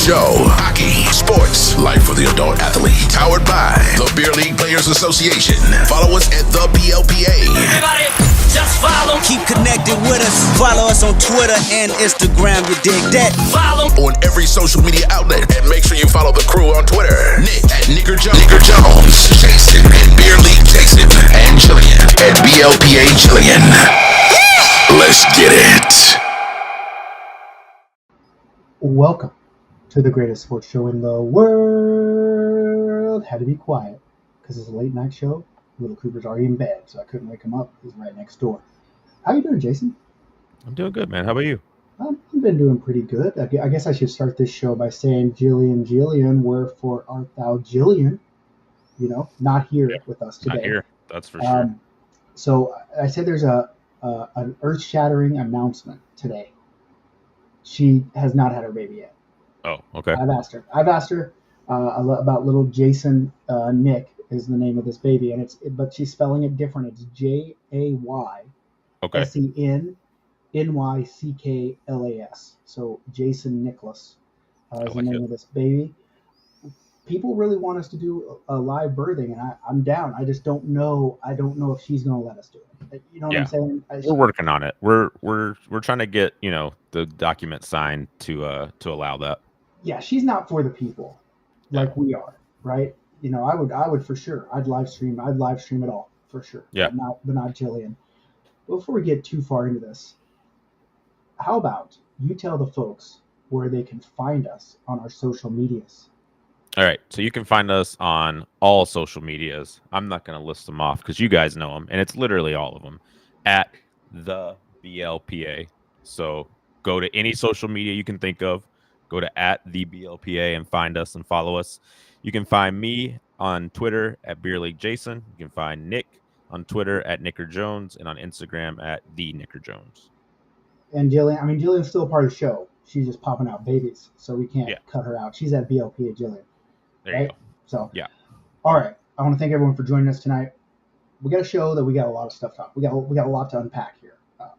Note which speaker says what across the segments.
Speaker 1: show. Hockey, sports, life for the adult athlete. Powered by the Beer League Players Association. Follow us at the BLPA.
Speaker 2: Everybody, just follow.
Speaker 3: Keep connected with us. Follow us on Twitter and Instagram. You dig that?
Speaker 2: Follow
Speaker 1: On every social media outlet. And make sure you follow the crew on Twitter. Nick at Nicker Jones. Jason at Beer League Jason. And Jillian at BLPA Jillian. Let's get it.
Speaker 4: Welcome to the greatest sports show in the world. Had to be quiet because it's a late night show. Little Cooper's already in bed, so I couldn't wake him up. He's right next door. How you doing, Jason?
Speaker 5: I'm doing good, man. How about you?
Speaker 4: I've been doing pretty good. I guess I should start this show by saying, Jillian, wherefore art thou, Jillian? You know, not here with us today.
Speaker 5: Not here, that's for sure.
Speaker 4: So I said there's an earth-shattering announcement today. She has not had her baby yet.
Speaker 5: Oh, okay.
Speaker 4: I've asked her about little Jason. Nick is the name of this baby, and but she's spelling it different. It's JaySenNycklas. So Jason Nicholas is the name of this baby. People really want us to do a live birthing, and I'm down. I just don't know. I don't know if she's going to let us do it. You know what I'm saying?
Speaker 5: We're working on it. We're trying to get the document signed to allow that. Yeah,
Speaker 4: she's not for the people like we are, right? I would for sure. I'd live stream it all for sure.
Speaker 5: Yeah,
Speaker 4: but not Jillian. Before we get too far into this, how about you tell the folks where they can find us on our social medias?
Speaker 5: All right, so you can find us on all social medias. I'm not going to list them off because you guys know them, and it's literally all of them, at the BLPA. So go to any social media you can think of, go to at the BLPA and find us and follow us. You can find me on Twitter at Beer League Jason. You can find Nick on Twitter at Nicker Jones and on Instagram at the Nicker Jones.
Speaker 4: And Jillian's still a part of the show. She's just popping out babies, so we can't cut her out. She's at BLPA Jillian.
Speaker 5: There you go.
Speaker 4: So,
Speaker 5: yeah.
Speaker 4: All right. I want to thank everyone for joining us tonight. We got a show that we got a lot of stuff to talk. We got a lot to unpack here.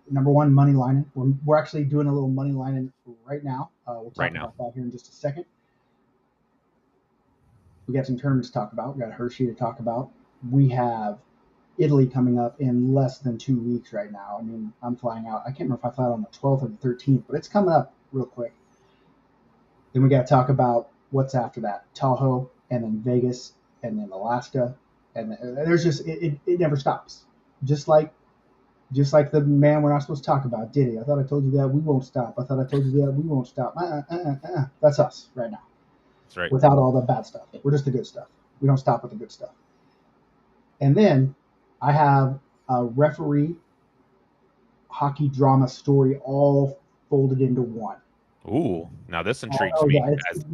Speaker 4: Number one, money lining. We're actually doing a little money lining right now. We'll talk about that here in just a second. We got some tournaments to talk about. We got Hershey to talk about. We have Italy coming up in less than 2 weeks right now. I mean, I'm flying out. I can't remember if I fly out on the 12th or the 13th, but it's coming up real quick. Then we got to talk about what's after that. Tahoe, and then Vegas, and then Alaska. And there's just, it never stops. Just like the man we're not supposed to talk about, Diddy. I thought I told you that we won't stop. I thought I told you that we won't stop. That's us right now.
Speaker 5: That's right.
Speaker 4: Without all the bad stuff. We're just the good stuff. We don't stop with the good stuff. And then I have a referee hockey drama story all folded into one.
Speaker 5: Ooh, now this intrigues me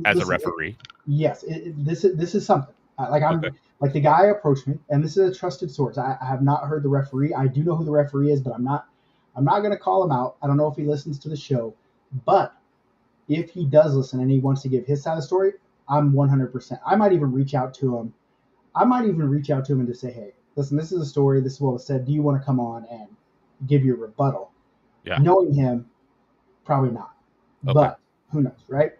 Speaker 5: as a referee.
Speaker 4: Yes, this is something. Like the guy approached me, and this is a trusted source. I have not heard the referee. I do know who the referee is, but I'm not going to call him out. I don't know if he listens to the show, but if he does listen and he wants to give his side of the story, I'm 100%. I might even reach out to him. And just say, hey, listen, this is a story. This is what was said. Do you want to come on and give your rebuttal?
Speaker 5: Yeah.
Speaker 4: Knowing him, probably not.
Speaker 5: Okay.
Speaker 4: But who knows, right?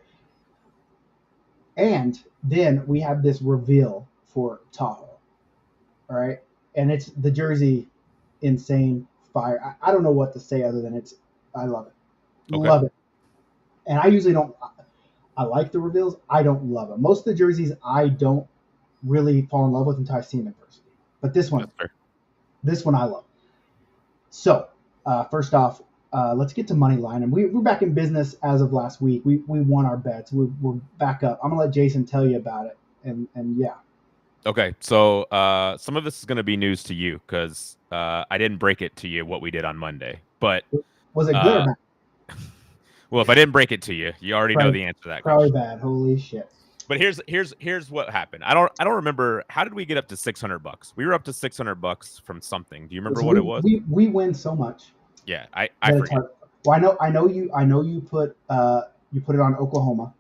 Speaker 4: And then we have this reveal for Tahoe. All right. And it's the jersey, insane fire. I don't know what to say other than I love it.
Speaker 5: Okay.
Speaker 4: Love it. And I usually don't. I like the reveals. I don't love them. Most of the jerseys I don't really fall in love with until I see them in person. But this one I love. So first off, let's get to money line. And we're back in business as of last week. We won our bets. We're back up. I'm gonna let Jason tell you about it. And yeah.
Speaker 5: Okay, so some of this is gonna be news to you because I didn't break it to you what we did on Monday. But
Speaker 4: was it good or bad?
Speaker 5: Well, if I didn't break it to you, you already know the answer to that
Speaker 4: probably
Speaker 5: question.
Speaker 4: Bad. Holy shit.
Speaker 5: But here's what happened. I don't remember. How did we get up to $600? We were up to $600 from something. Do you remember what it was?
Speaker 4: We win so much.
Speaker 5: Yeah, I forget.
Speaker 4: Well, I know you put it on Oklahoma.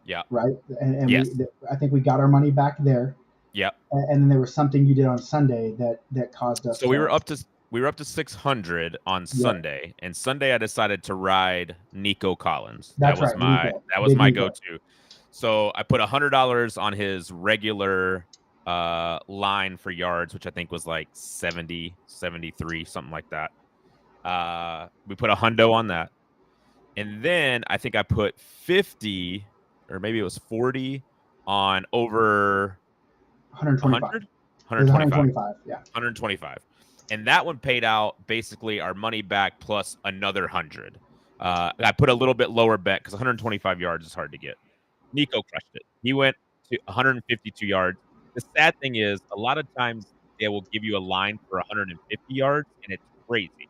Speaker 5: Yeah.
Speaker 4: Right. And
Speaker 5: yes.
Speaker 4: I think we got our money back there.
Speaker 5: Yeah.
Speaker 4: And then there was something you did on Sunday that caused us.
Speaker 5: So we were up to we were up to 600 on
Speaker 4: Yeah.
Speaker 5: Sunday, and Sunday I decided to ride Nico Collins.
Speaker 4: That's
Speaker 5: that was
Speaker 4: right,
Speaker 5: my
Speaker 4: Nico.
Speaker 5: that was
Speaker 4: Big
Speaker 5: my
Speaker 4: Nico.
Speaker 5: go-to. So I put $100 on his regular line for yards, which I think was like 70, 73, something like that. We put a hundo on that. And then I think I put 50 or maybe it was 40 on over
Speaker 4: 125.
Speaker 5: 100,
Speaker 4: It was
Speaker 5: 125.
Speaker 4: 125. Yeah.
Speaker 5: 125. And that one paid out basically our money back plus another 100. I put a little bit lower bet because 125 yards is hard to get. Nico crushed it. He went to 152 yards. The sad thing is, a lot of times they will give you a line for 150 yards, and it's crazy.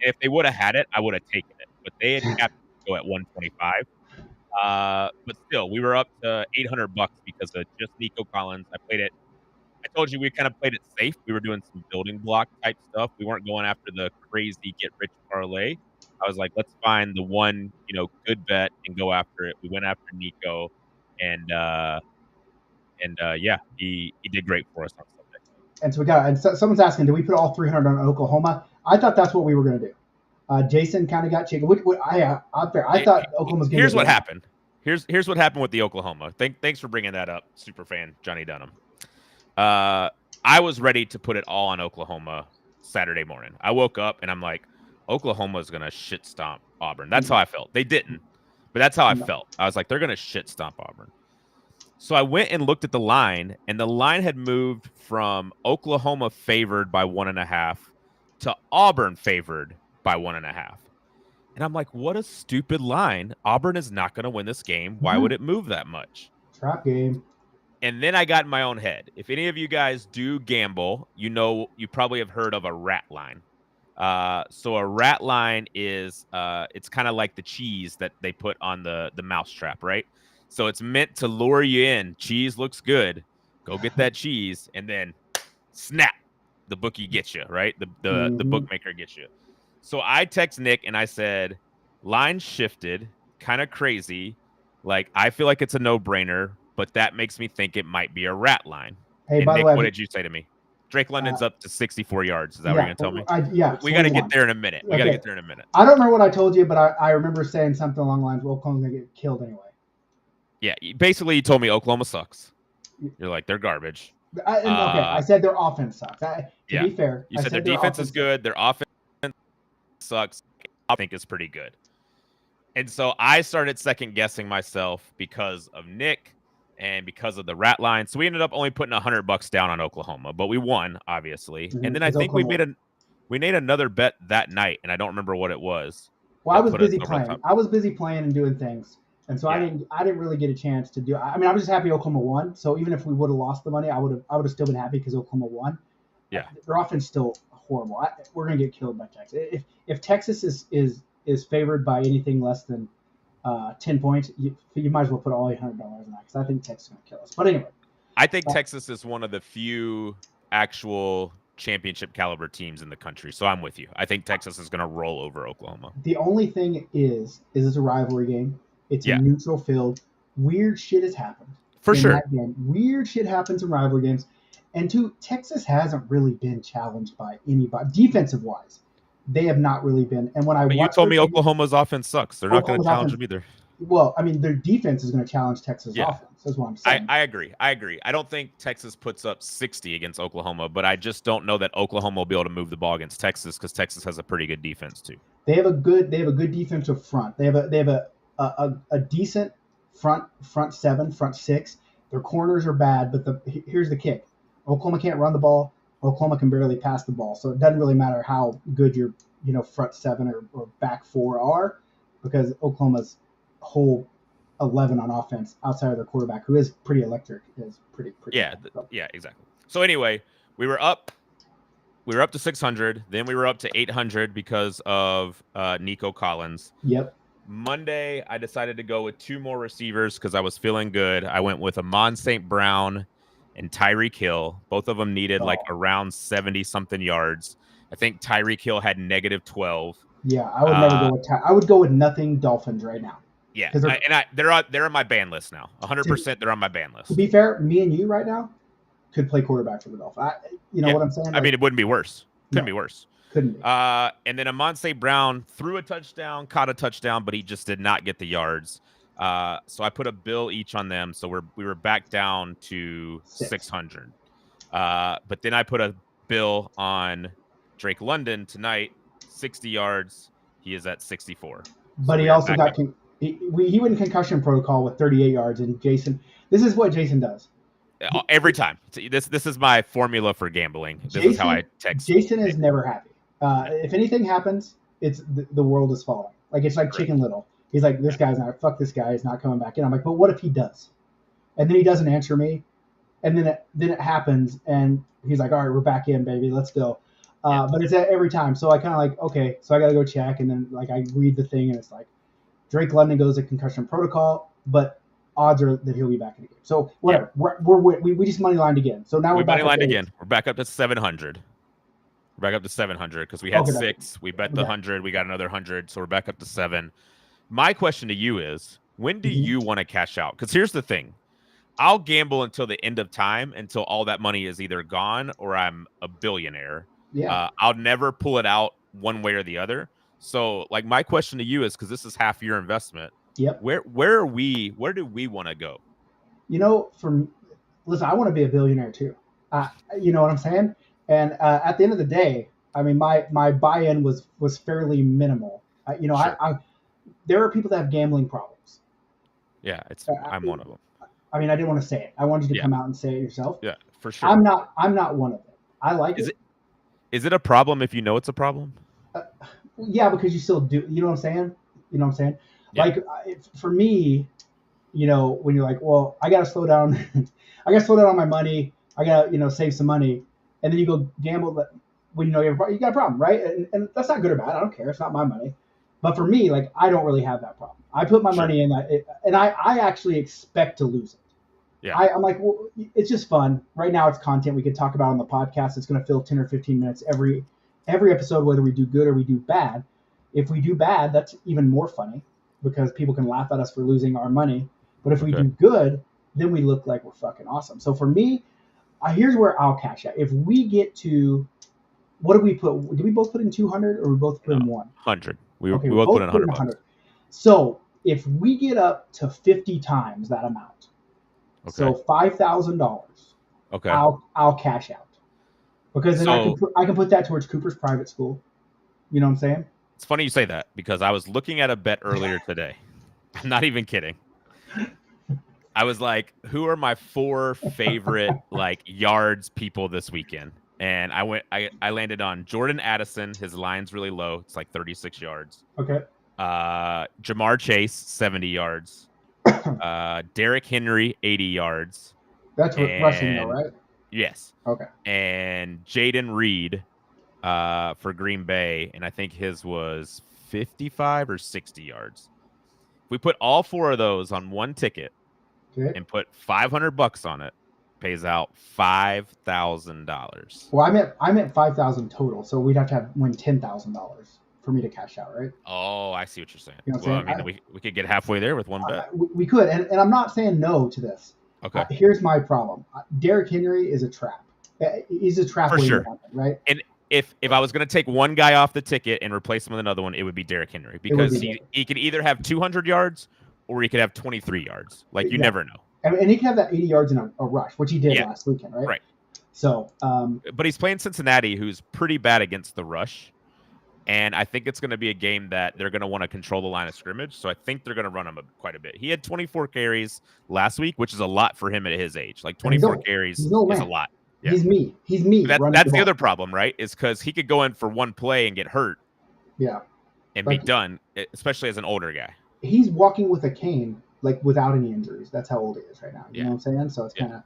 Speaker 5: And if they would have had it, I would have taken it. But they had capped Nico at 125. But still, we were up to $800 because of just Nico Collins. I played it. I told you we kind of played it safe. We were doing some building block type stuff. We weren't going after the crazy get rich parlay. I was like, let's find the one, good bet and go after it. We went after Nico, and yeah, he did great for us on Sunday.
Speaker 4: And so we got. And someone's asking, do we put all 300 on Oklahoma? I thought that's what we were going to do. Jason kind of got chicken. I thought Oklahoma's going to.
Speaker 5: Here's what happened. Here's what happened with the Oklahoma. Thanks for bringing that up, super fan Johnny Dunham. I was ready to put it all on Oklahoma Saturday morning. I woke up and I'm like, Oklahoma is gonna shit stomp Auburn. That's how I felt. They didn't, but that's how I felt. I was like, they're gonna shit stomp Auburn. So I went and looked at the line, and the line had moved from Oklahoma favored by 1.5 to Auburn favored by 1.5. And I'm like, what a stupid line. Auburn is not going to win this game. Why would it move that much?
Speaker 4: Trap game.
Speaker 5: And then I got in my own head. If any of you guys do gamble, you probably have heard of a rat line. So a rat line is it's kind of like the cheese that they put on the mouse trap, right? So it's meant to lure you in. Cheese looks good. Go get that cheese, and then snap, the bookie gets you, right? The bookmaker gets you. So I text Nick and I said, line shifted, kind of crazy. Like, I feel like it's a no-brainer, but that makes me think it might be a rat line.
Speaker 4: Hey,
Speaker 5: and
Speaker 4: by
Speaker 5: Nick,
Speaker 4: the way,
Speaker 5: what did you say to me? Drake London's up to 64 yards. Is that what you're going to tell me?
Speaker 4: Yeah.
Speaker 5: We got to get there in a minute. We got to get there in a minute.
Speaker 4: I don't remember what I told you, but I remember saying something along the lines, well, Oklahoma's going to get killed anyway.
Speaker 5: Yeah, basically you told me Oklahoma sucks. You're like, they're garbage.
Speaker 4: Okay, I said their offense sucks. To be fair,
Speaker 5: you said their defense is good. Their offense sucks. I think is pretty good. And so I started second guessing myself because of Nick and because of the rat line. So we ended up only putting $100 down on Oklahoma, but we won, obviously. And then I think we made another bet that night, and I don't remember what it was.
Speaker 4: Well, I was busy playing. I was busy playing and doing things. And so
Speaker 5: Yeah.
Speaker 4: I didn't really get a chance to do. I mean, I was just happy Oklahoma won. So even if we would have lost the money, I would have still been happy because Oklahoma won.
Speaker 5: Yeah.
Speaker 4: Their offense is still horrible. We're gonna get killed by Texas. If Texas is favored by anything less than 10 points, you might as well put all $800 in that because I think Texas is gonna kill us. But anyway,
Speaker 5: I think Texas is one of the few actual championship caliber teams in the country. So I'm with you. I think Texas is gonna roll over Oklahoma.
Speaker 4: The only thing is it's a rivalry game. It's a neutral field. Weird shit has happened.
Speaker 5: For sure.
Speaker 4: That game. Weird shit happens in rivalry games. And two, Texas hasn't really been challenged by anybody. Defensive wise, they have not really been. And when
Speaker 5: you told me Oklahoma's offense sucks. They're not going to challenge them either.
Speaker 4: Well, I mean, their defense is going to challenge Texas' offense. That's what I'm saying.
Speaker 5: I agree. I don't think Texas puts up 60 against Oklahoma, but I just don't know that Oklahoma will be able to move the ball against Texas because Texas has a pretty good defense too.
Speaker 4: They have a good defensive front. They have a decent front seven, front six. Their corners are bad, but here's the kick. Oklahoma can't run the ball. Oklahoma can barely pass the ball. So it doesn't really matter how good your front seven or back four are because Oklahoma's whole 11 on offense outside of their quarterback, who is pretty electric, is pretty
Speaker 5: yeah,
Speaker 4: bad, so.
Speaker 5: Yeah, exactly. So anyway, we were up to 600, then we were up to 800 because of Nico Collins.
Speaker 4: Yep.
Speaker 5: Monday, I decided to go with two more receivers because I was feeling good. I went with Amon St. Brown and Tyreek Hill. Both of them needed like around 70-something yards. I think Tyreek Hill had -12.
Speaker 4: Yeah, I would never go with I would go with nothing Dolphins right now.
Speaker 5: Yeah, they're on my ban list now. 100%, they're on my ban list.
Speaker 4: To be fair, me and you right now could play quarterback for the Dolphins. You know what I'm saying?
Speaker 5: I mean, it wouldn't be worse. Couldn't be worse.
Speaker 4: Couldn't be.
Speaker 5: And then Amon-St. Brown threw a touchdown, caught a touchdown, but he just did not get the yards. So I put a bill each on them. So we were back down to 600. But then I put a bill on Drake London tonight, 60 yards. He is at 64.
Speaker 4: But he also got he went in concussion protocol with 38 yards. And Jason, this is what Jason does.
Speaker 5: Every time. This is my formula for gambling. This is how I text.
Speaker 4: Jason is never happy. If anything happens, it's the world is falling. Like it's like Chicken Little. He's like, this guy's not. Fuck this guy. He's not coming back in. I'm like, but what if he does? And then he doesn't answer me. And then it happens, and he's like, all right, we're back in, baby. Let's go. But it's every time. So I kind of like, okay, so I got to go check. And then like I read the thing, and it's like Drake London goes to concussion protocol, but odds are that he'll be back in the game. So whatever. Yeah. We just money lined again. So now we're back
Speaker 5: money lined again. We're back up to 700. We're back up to 700 because we had 6. We bet the 100. We got another 100. So we're back up to 7. My question to you is, when do you want to cash out? Because here's the thing. I'll gamble until the end of time, until all that money is either gone or I'm a billionaire.
Speaker 4: Yeah.
Speaker 5: I'll never pull it out one way or the other. So, like, my question to you is, because this is half your investment.
Speaker 4: Yep.
Speaker 5: Where do we want to go?
Speaker 4: You know, listen, I want to be a billionaire too. You know what I'm saying? And at the end of the day, I mean, my buy-in was fairly minimal. Sure. I there are people that have gambling problems.
Speaker 5: Yeah, I'm one of them.
Speaker 4: I mean, I didn't want to say it. I wanted you to come out and say it yourself.
Speaker 5: Yeah, for sure.
Speaker 4: I'm not one of them. I like it.
Speaker 5: Is it a problem if you know it's a problem?
Speaker 4: Yeah, because you still do. You know what I'm saying? Yeah. Like for me, you know, when you're like, well, I got to slow down. I got to slow down on my money. I got to, save some money. And then you go gamble when you know you got a problem, right? And that's not good or bad. I don't care. It's not my money. But for me, like, I don't really have that problem. I put my money in that, and I actually expect to lose it.
Speaker 5: Yeah.
Speaker 4: I'm like, well, it's just fun. Right now, it's content we can talk about on the podcast. It's going to fill 10 or 15 minutes every episode, whether we do good or we do bad. If we do bad, that's even more funny because people can laugh at us for losing our money. But if we do good, then we look like we're fucking awesome. So for me, here's where I'll cash out. If we get to, what did we put? Did we both put in 200 or we both put in
Speaker 5: 100? We both put in 100.
Speaker 4: So if we get up to 50 times that amount, so $5,000,
Speaker 5: okay,
Speaker 4: I'll cash out because then I can put that towards Cooper's private school. You know what I'm saying?
Speaker 5: It's funny you say that because I was looking at a bet earlier today. I'm not even kidding. I was like, who are my 4 favorite like yards people this weekend? And I landed on Jordan Addison. His line's really low. It's like 36 yards.
Speaker 4: Okay.
Speaker 5: Jamar Chase, 70 yards. Derrick Henry, 80 yards.
Speaker 4: That's what rushing though, right?
Speaker 5: Yes.
Speaker 4: Okay.
Speaker 5: And Jaden Reed for Green Bay, and I think his was 55 or 60 yards. If we put all 4 of those on one ticket and put $500 on it, pays out $5,000.
Speaker 4: Well, I meant 5,000 total, so we'd have to win $10,000 for me to cash out, right?
Speaker 5: Oh, I see what you're saying.
Speaker 4: You know what
Speaker 5: I'm saying? I mean, we could get halfway there with one bet.
Speaker 4: We could, and I'm not saying no to this.
Speaker 5: Okay.
Speaker 4: Here's my problem. Derrick Henry is a trap. He's a trap
Speaker 5: for
Speaker 4: waiting
Speaker 5: sure,
Speaker 4: to happen, right?
Speaker 5: And if I was going to take one guy off the ticket and replace him with another one, it would be Derrick Henry because he could either have 200 yards or he could have 23 yards. Like you never know.
Speaker 4: And he can have that 80 yards in a rush, which he did last weekend, right?
Speaker 5: Right.
Speaker 4: So,
Speaker 5: but he's playing Cincinnati, who's pretty bad against the rush. And I think it's going to be a game that they're going to want to control the line of scrimmage. So I think they're going to run him quite a bit. He had 24 carries last week, which is a lot for him at his age. Like 24 carries is a lot. Yeah.
Speaker 4: He's me.
Speaker 5: That's the other problem, right? Is because he could go in for one play and get hurt.
Speaker 4: Yeah.
Speaker 5: And be done, especially as an older guy.
Speaker 4: He's walking with a cane, like without any injuries. That's how old he is right now. You know what I'm saying? So it's kind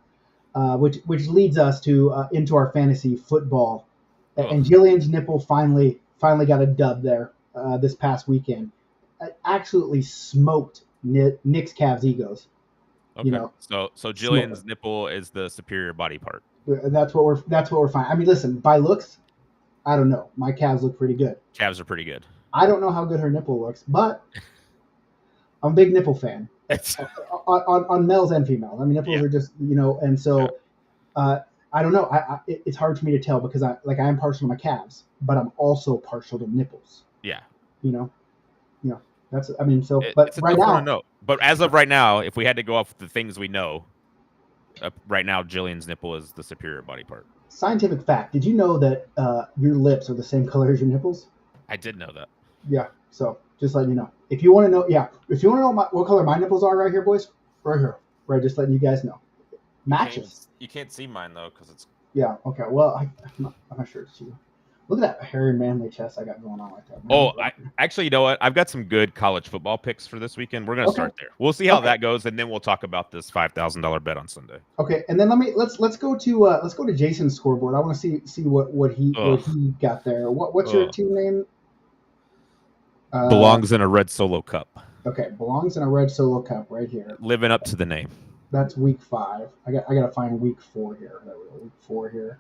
Speaker 4: of, which leads us to into our fantasy football. And Jillian's nipple finally got a dub there this past weekend. Absolutely smoked Nick's Cavs egos.
Speaker 5: Okay. So Jillian's nipple is the superior body part.
Speaker 4: That's what we're finding. I mean, listen, by looks, I don't know. My calves look pretty good.
Speaker 5: Calves are pretty good.
Speaker 4: I don't know how good her nipple looks, but I'm a big nipple fan on males and females. I mean, nipples are just, and so I I don't know. It's hard for me to tell because I am partial to my calves, but I'm also partial to nipples.
Speaker 5: Yeah.
Speaker 4: You know, that's I mean. So,
Speaker 5: It,
Speaker 4: but
Speaker 5: it's a
Speaker 4: right
Speaker 5: tough one to
Speaker 4: now,
Speaker 5: know. But as of right now, if we had to go off the things we know, right now Jillian's nipple is the superior body part.
Speaker 4: scientific fact. Did you know that your lips are the same color as your nipples?
Speaker 5: I did know that.
Speaker 4: Yeah. So just letting you know. If you want to know, if you want to know what color my nipples are, right here, boys, right here, right. Just letting you guys know. Matches.
Speaker 5: You can't see mine though because it's.
Speaker 4: Yeah. Okay. Well, I'm not sure it's you. Look at that hairy manly chest I got going on like that.
Speaker 5: Oh, actually, you know what? I've got some good college football picks for this weekend. We're gonna start there. We'll see how that goes, and then we'll talk about this $5,000 bet on Sunday.
Speaker 4: Okay, and then let's go to Jason's scoreboard. I want to see what he got there. What's your team name?
Speaker 5: Belongs in a red solo cup.
Speaker 4: Okay, belongs in a red solo cup right here.
Speaker 5: Living up to the name.
Speaker 4: That's week 5. I gotta find week 4 here. There we go, week 4 here.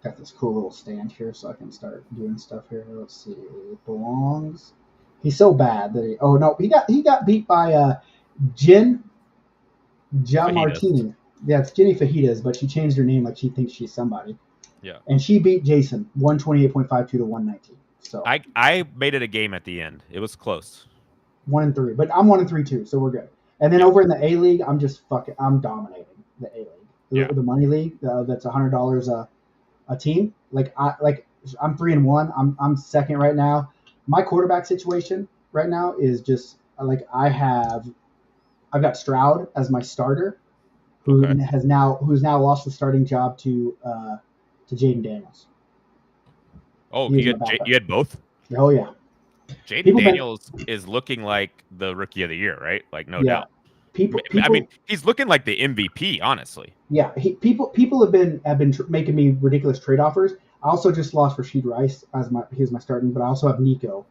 Speaker 4: Got this cool little stand here so I can start doing stuff here. Let's see. Belongs. He's so bad that he got beat by Jen Martini. Yeah, it's Jenny Fajitas, but she changed her name like she thinks she's somebody.
Speaker 5: Yeah.
Speaker 4: And she beat Jason 128.52 to 119. So
Speaker 5: I made it a game at the end. It was close.
Speaker 4: 1-3, but I'm 1-3 too, so we're good. And then over in the A League, I'm dominating the A League.
Speaker 5: Yeah.
Speaker 4: The money league, that's $100 a team. I'm 3-1. I'm second right now. My quarterback situation right now is just I've got Stroud as my starter, who's now lost the starting job to Jaden Daniels.
Speaker 5: Oh, you had both?
Speaker 4: Oh yeah.
Speaker 5: Jaden Daniels is looking like the rookie of the year, right? Like no doubt. I mean, he's looking like the MVP, honestly.
Speaker 4: Yeah, people have been making me ridiculous trade offers. I also just lost Rashid Rice he's my starting, but I also have Nico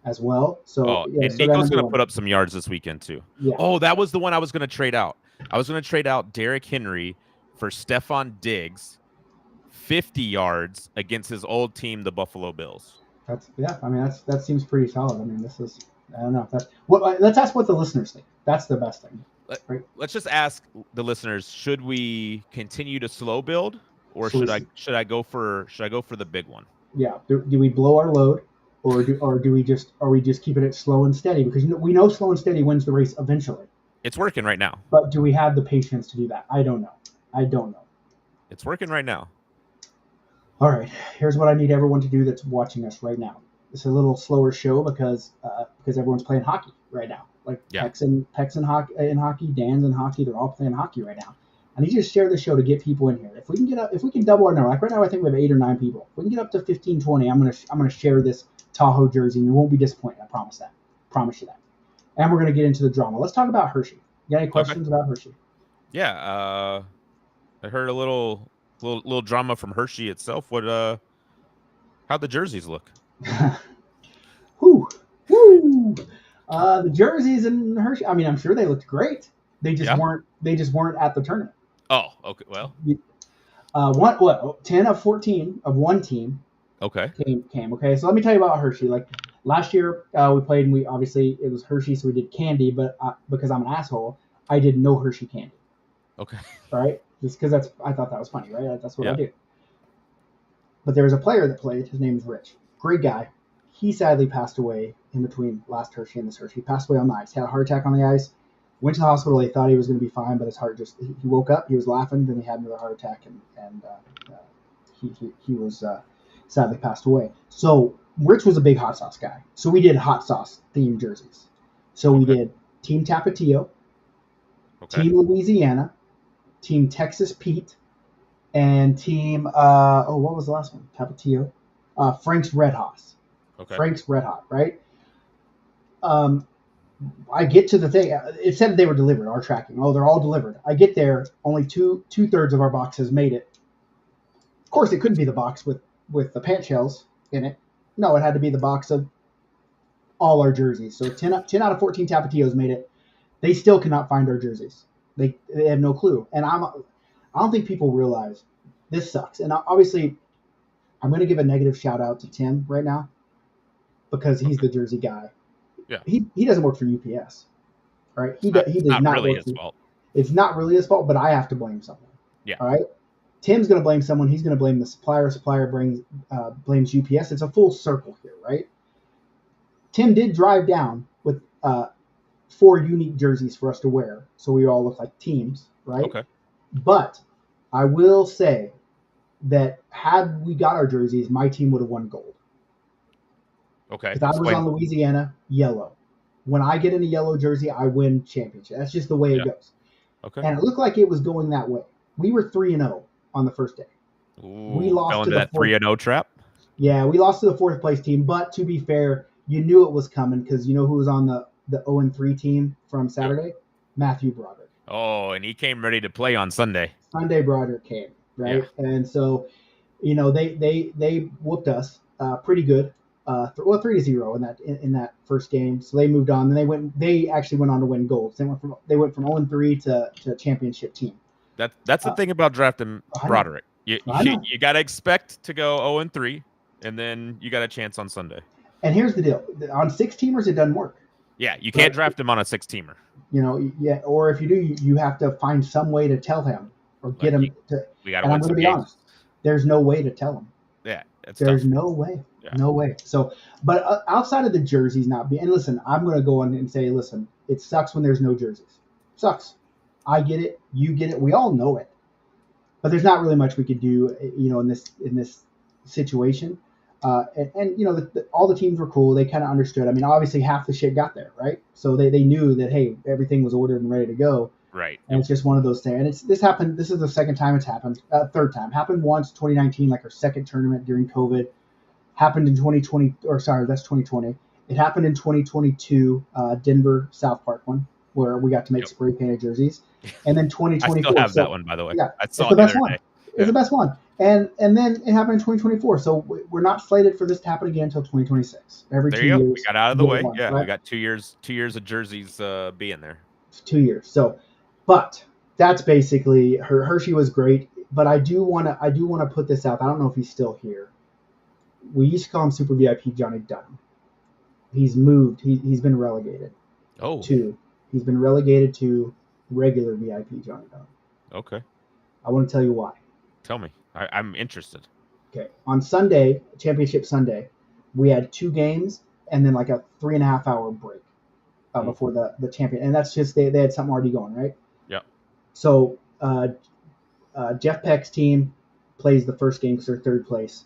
Speaker 4: as well. So
Speaker 5: and Nico's going to put up some yards this weekend too.
Speaker 4: Yeah.
Speaker 5: Oh, that was the one I was going to trade out. I was going to trade out Derrick Henry for Stephon Diggs, 50 yards against his old team, the Buffalo Bills.
Speaker 4: That seems pretty solid. I mean, I don't know. Let's ask what the listeners think. That's the best thing. Right?
Speaker 5: Let's just ask the listeners: should we continue to slow build, or should I go for the big one?
Speaker 4: Yeah. Do we blow our load, or are we just keeping it slow and steady? Because we know slow and steady wins the race eventually.
Speaker 5: It's working right now.
Speaker 4: But do we have the patience to do that? I don't know.
Speaker 5: It's working right now.
Speaker 4: All right, here's what I need everyone to do that's watching us right now. It's a little slower show because everyone's playing hockey right now. Peck's in hockey, Dan's in hockey. They're all playing hockey right now. I need you to share the show to get people in here. If we can double our number, like right now I think we have 8 or 9 people. If we can get up to 15, 20, I'm gonna share this Tahoe jersey, and you won't be disappointed. I promise that. Promise you that. And we're gonna get into the drama. Let's talk about Hershey. You got any questions about Hershey?
Speaker 5: Yeah, I heard a little drama from Hershey itself. How'd the jerseys look?
Speaker 4: Whoo. The jerseys in Hershey. I mean, I'm sure they looked great. They just weren't. They just weren't at the tournament.
Speaker 5: Oh, okay. Well,
Speaker 4: 10 of 14 of one team.
Speaker 5: Okay.
Speaker 4: Came. Okay, so let me tell you about Hershey. Like last year, we played, and we obviously it was Hershey, so we did candy. But because I'm an asshole, I did no Hershey candy.
Speaker 5: Okay.
Speaker 4: Right. Just because I thought that was funny, right? That's what I do. But there was a player that played. His name is Rich. Great guy. He sadly passed away in between last Hershey and this Hershey. He passed away on the ice. He had a heart attack on the ice. Went to the hospital. They thought he was going to be fine, but his heart he woke up. He was laughing. Then he had another heart attack, and he was sadly passed away. So Rich was a big hot sauce guy. So we did hot sauce themed jerseys. So we did Team Tapatio, Team Louisiana, Team Texas Pete, and Team what was the last one? Tapatio, Frank's Red Hot. Okay. Frank's Red Hot, right? I get to the thing. It said they were delivered. Our tracking. Oh, they're all delivered. I get there. Only two-thirds of our boxes made it. Of course, it couldn't be the box with the pant shells in it. No, it had to be the box of all our jerseys. So 10 out of 14 Tapatios made it. They still cannot find our jerseys. They have no clue. And I don't think people realize this sucks. And obviously, I'm going to give a negative shout out to Tim right now because he's the jersey guy.
Speaker 5: Yeah.
Speaker 4: He doesn't work for UPS, right? He does not
Speaker 5: really
Speaker 4: work
Speaker 5: his fault.
Speaker 4: It's not really his fault, but I have to blame someone.
Speaker 5: Yeah.
Speaker 4: All right. Tim's going to blame someone. He's going to blame the supplier. Supplier blames UPS. It's a full circle here, right? Tim did drive down with 4 unique jerseys for us to wear, so we all look like teams, right?
Speaker 5: Okay.
Speaker 4: But I will say that had we got our jerseys, my team would have won gold.
Speaker 5: Okay.
Speaker 4: Because I was on Louisiana, yellow. When I get in a yellow jersey, I win championship. That's just the way it goes.
Speaker 5: Okay.
Speaker 4: And it looked like it was going that way. We were 3-0 on the first day.
Speaker 5: Ooh,
Speaker 4: we lost
Speaker 5: fell
Speaker 4: to
Speaker 5: into
Speaker 4: the
Speaker 5: that 3-0 trap.
Speaker 4: Yeah, we lost to the 4th place team. But to be fair, you knew it was coming because you know who was on the 0-3 team from Saturday? Yep. Matthew Broderick.
Speaker 5: Oh, and he came ready to play on Sunday.
Speaker 4: Sunday Broderick came, right? Yeah. And so, you know, they whooped us pretty good. 3-0 in that first game. So they moved on. And they actually went on to win gold. They went from 0-3 to championship team.
Speaker 5: That's the thing about drafting Broderick. You got to expect to go 0-3, and then you got a chance on Sunday.
Speaker 4: And here's the deal: on 6-teamers, it doesn't work.
Speaker 5: Yeah, you can't draft him on a 6-teamer.
Speaker 4: You know, yeah, or if you do, you have to find some way to tell him or get him to.
Speaker 5: We got to
Speaker 4: win.
Speaker 5: I'm
Speaker 4: going to be honest. There's no way to tell him.
Speaker 5: Yeah,
Speaker 4: there's
Speaker 5: tough.
Speaker 4: No way. Yeah. No way. So, but outside of the jerseys not being, and listen, I'm going to go on and say, listen, it sucks when there's no jerseys. Sucks. I get it. You get it. We all know it. But there's not really much we could do, you know, in this situation. And you know, all the teams were cool. They kind of understood. I mean, obviously half the shit got there, right? So they knew that, hey, everything was ordered and ready to go.
Speaker 5: Right.
Speaker 4: And it's just one of those things. And this happened. This is the second time it's happened. Third time. Happened once, 2019, like our second tournament during COVID. Happened in 2020, or sorry, that's 2020. It happened in 2022, Denver South Park one, where we got to make spray painted jerseys. And then 2024.
Speaker 5: I still have that one, by the way.
Speaker 4: Yeah,
Speaker 5: I saw
Speaker 4: it's the best one.
Speaker 5: Day.
Speaker 4: It's the best one. And then it happened in 2024. So we're not slated for this to happen again until 2026. Every
Speaker 5: there
Speaker 4: 2
Speaker 5: you go.
Speaker 4: years.
Speaker 5: We got out of the way.
Speaker 4: One,
Speaker 5: yeah,
Speaker 4: right?
Speaker 5: We got 2 years of jerseys being there.
Speaker 4: 2 years. So, but that's basically her. Hershey was great, but I do want to put this out. I don't know if he's still here. We used to call him Super VIP Johnny Dunham. He's moved. He's been relegated. He's been relegated to regular VIP Johnny Dunham.
Speaker 5: Okay.
Speaker 4: I want to tell you why.
Speaker 5: Tell me. I'm interested.
Speaker 4: Okay. On Sunday, Championship Sunday, we had 2 games and then like a 3.5 hour break before the champion. And that's just they had something already going, right?
Speaker 5: Yeah.
Speaker 4: So Jeff Peck's team plays the first game because they're 3rd place.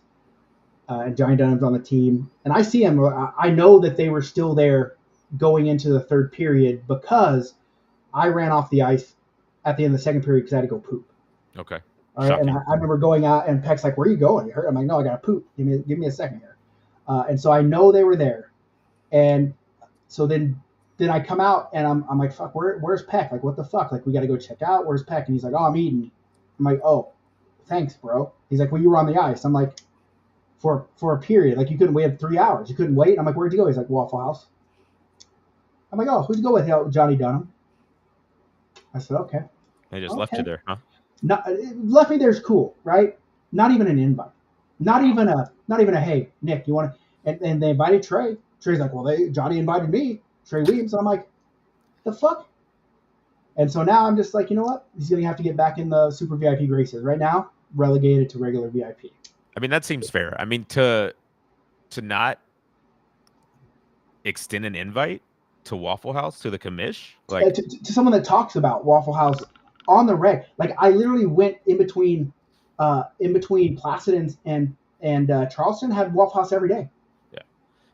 Speaker 4: And Johnny Dunham's on the team. And I see him. I know that they were still there going into the 3rd period because I ran off the ice at the end of the 2nd period because I had to go poop.
Speaker 5: Okay.
Speaker 4: All right. And I remember going out and Peck's like, "Where are you going? You hurt?" I'm like, "No, I got to poop. Give me a second here." And so I know they were there. And so then I come out and I'm like, "Fuck, where's Peck? Like, what the fuck? Like, we got to go check out. Where's Peck?" And he's like, "Oh, I'm eating." I'm like, "Oh, thanks, bro." He's like, "Well, you were on the ice." I'm like, for a period, like you couldn't wait 3 hours. You couldn't wait. I'm like, "Where'd you go?" He's like, "Waffle House." I'm like, "Oh, who'd you go with?" Johnny Dunham. I said, "Okay."
Speaker 5: They just left you there, huh?
Speaker 4: Left me there's cool, right? Not even an invite. Not even a hey, Nick, you want to? And they invited Trey. Trey's like, "Well, Johnny invited me, Trey Williams." And I'm like, "The fuck?" And so now I'm just like, you know what? He's gonna have to get back in the Super VIP graces. Right now, relegated to regular VIP.
Speaker 5: I mean, that seems fair. I mean, to not extend an invite to Waffle House, to the commish, like
Speaker 4: to someone that talks about Waffle House on the reg. Like I literally went in between Placid and Charleston, had Waffle House every day.
Speaker 5: Yeah,